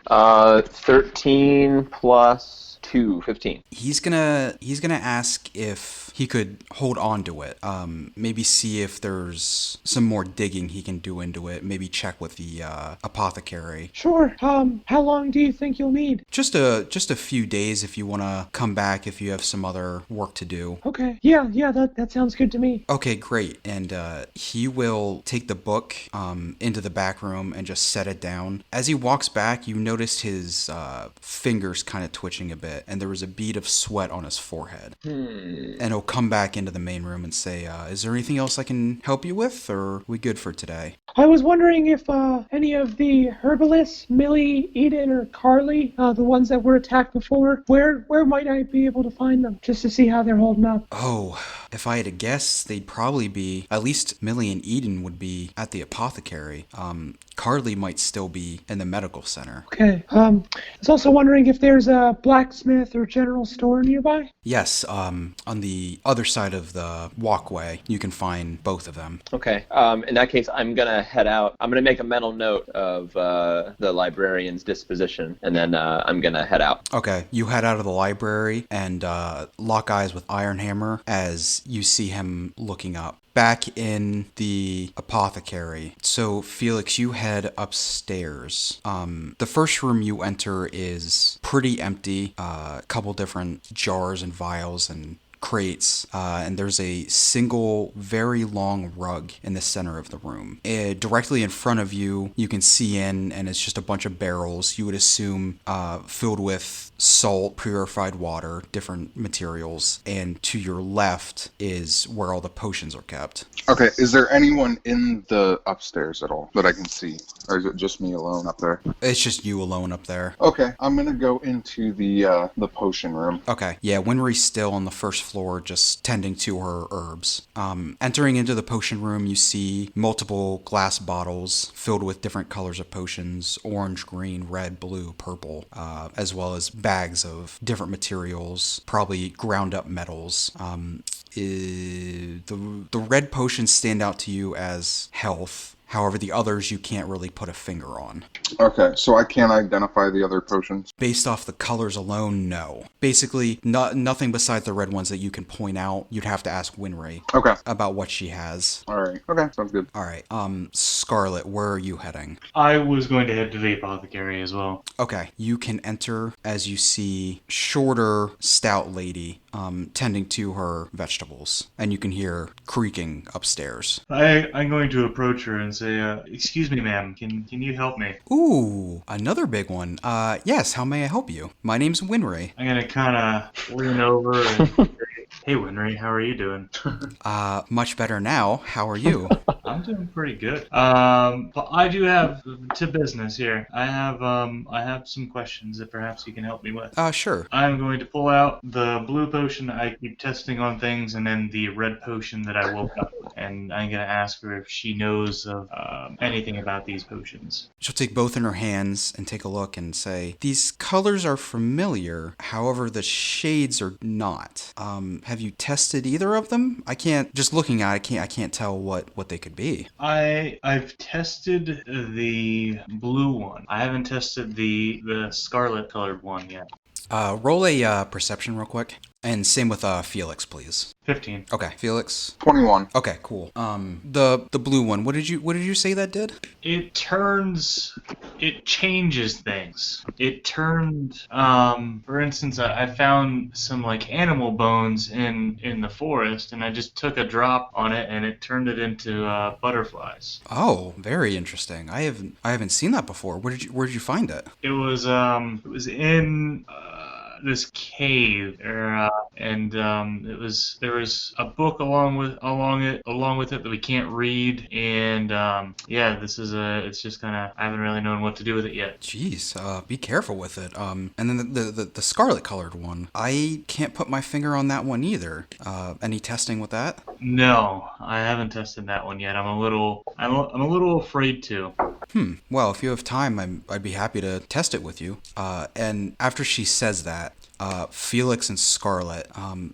13 plus 2, 15. He's gonna ask if he could hold on to it. Maybe see if there's some more digging he can do into it. Maybe check with the apothecary. Sure. How long do you think you'll need? Just a few days if you want to come back if you have some other work to do. Okay. Yeah, that sounds good to me. Okay, great. And he will take the book into the back room and just set it down. As he walks back, you notice his fingers kind of twitching a bit, and there was a bead of sweat on his forehead. And he'll come back into the main room and say, is there anything else I can help you with, or are we good for today? I was wondering if any of the herbalists, Millie, Eden, or Carly, the ones that were attacked before, where might I be able to find them, just to see how they're holding up? Oh, if I had to guess, they'd probably be, at least Millie and Eden would be at the apothecary. Carly might still be in the medical center. Okay. I was also wondering if there's a blacksmith or general store nearby. Yes, on the other side of the walkway, you can find both of them. Okay. In that case, I'm gonna head out. I'm gonna make a mental note of the librarian's disposition, and then I'm gonna head out. Okay, you head out of the library and lock eyes with Ironhammer as you see him looking up. Back in the apothecary. So, Felix, you head upstairs. The first room you enter is pretty empty. A couple different jars and vials and crates, and there's a single very long rug in the center of the room. Directly in front of you, you can see in, and it's just a bunch of barrels, you would assume filled with salt, purified water, different materials, and to your left is where all the potions are kept. Okay, is there anyone in the upstairs at all that I can see? Or is it just me alone up there? It's just you alone up there. Okay, I'm gonna go into the potion room. Okay, yeah, Winry's still on the first floor just tending to her herbs. Entering into the potion room, you see multiple glass bottles filled with different colors of potions, orange, green, red, blue, purple, as well as bags of different materials, probably ground up metals. The red potions stand out to you as health. However, the others you can't really put a finger on. Okay, so I can't identify the other potions? Based off the colors alone, no. Basically, nothing besides the red ones that you can point out. You'd have to ask Winry Okay. about what she has. Alright, okay, sounds good. Alright, Scarlet, where are you heading? I was going to head to the apothecary as well. Okay, you can enter as you see shorter, stout lady tending to her vegetables, and you can hear creaking upstairs. I'm going to approach her and say, excuse me, ma'am, can you help me? Ooh, another big one. Yes, how may I help you? My name's Winry. I'm going to kind of lean over and say, hey, Winry, how are you doing? Much better now. How are you? I'm doing pretty good. But I do have to business here. I have some questions that perhaps you can help me with. Sure. I'm going to pull out the blue potion I keep testing on things, and then the red potion that I woke up with. And I'm going to ask her if she knows of anything about these potions. She'll take both in her hands and take a look and say, these colors are familiar, however the shades are not. Have you tested either of them? I can't. Just looking at it, I can't tell what they could be. I've tested the blue one. I haven't tested the scarlet colored one yet. Roll a perception real quick. And same with Felix, please. 15. Okay, Felix. 21. Okay, cool. The blue one. What did you say that did? It changes things. It turned, for instance, I found some like animal bones in the forest, and I just took a drop on it, and it turned it into butterflies. Oh, very interesting. I haven't seen that before. Where did you find it? It was in this cave, and there was a book along with it that we can't read, and it's just kind of, I haven't really known what to do with it yet. Jeez, be careful with it. And then the scarlet colored one, I can't put my finger on that one either. Any testing with that? No, I haven't tested that one yet. I'm a little afraid to. Well, if you have time, I'd be happy to test it with you. And after she says that, Felix and Scarlet.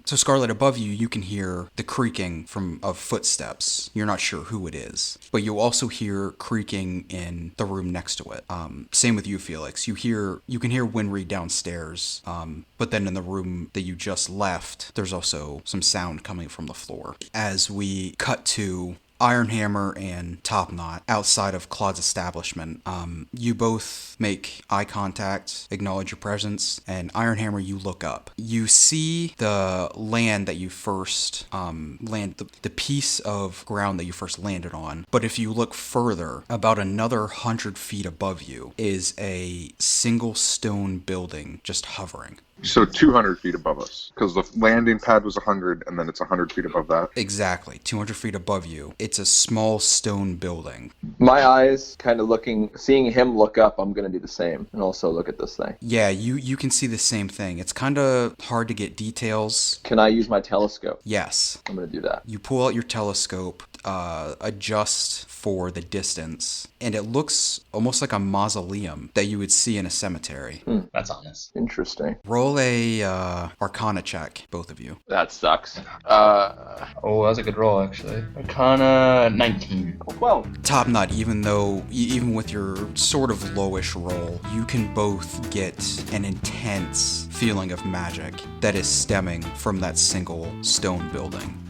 So Scarlet, above you, you can hear the creaking of footsteps. You're not sure who it is, but you also hear creaking in the room next to it. Same with you, Felix. You can hear Winry downstairs. But then in the room that you just left, there's also some sound coming from the floor. As we cut to Ironhammer and Topknot outside of Claude's establishment. You both make eye contact, acknowledge your presence, and Ironhammer, you look up. You see the land that you first the piece of ground that you first landed on. But if you look further, about another 100 feet above you is a single stone building just hovering. So 200 feet above us, because the landing pad was 100, and then it's 100 feet above that. Exactly, 200 feet above you. It's a small stone building. My eyes kind of seeing him look up, I'm going to do the same, and also look at this thing. Yeah, you can see the same thing. It's kind of hard to get details. Can I use my telescope? Yes. I'm going to do that. You pull out your telescope, adjust for the distance, and it looks almost like a mausoleum that you would see in a cemetery. That's honest. Interesting. Roll a Arcana check, both of you. That sucks. That was a good roll, actually. Arcana 19. 12. Topknot, even with your sort of lowish roll, you can both get an intense feeling of magic that is stemming from that single stone building.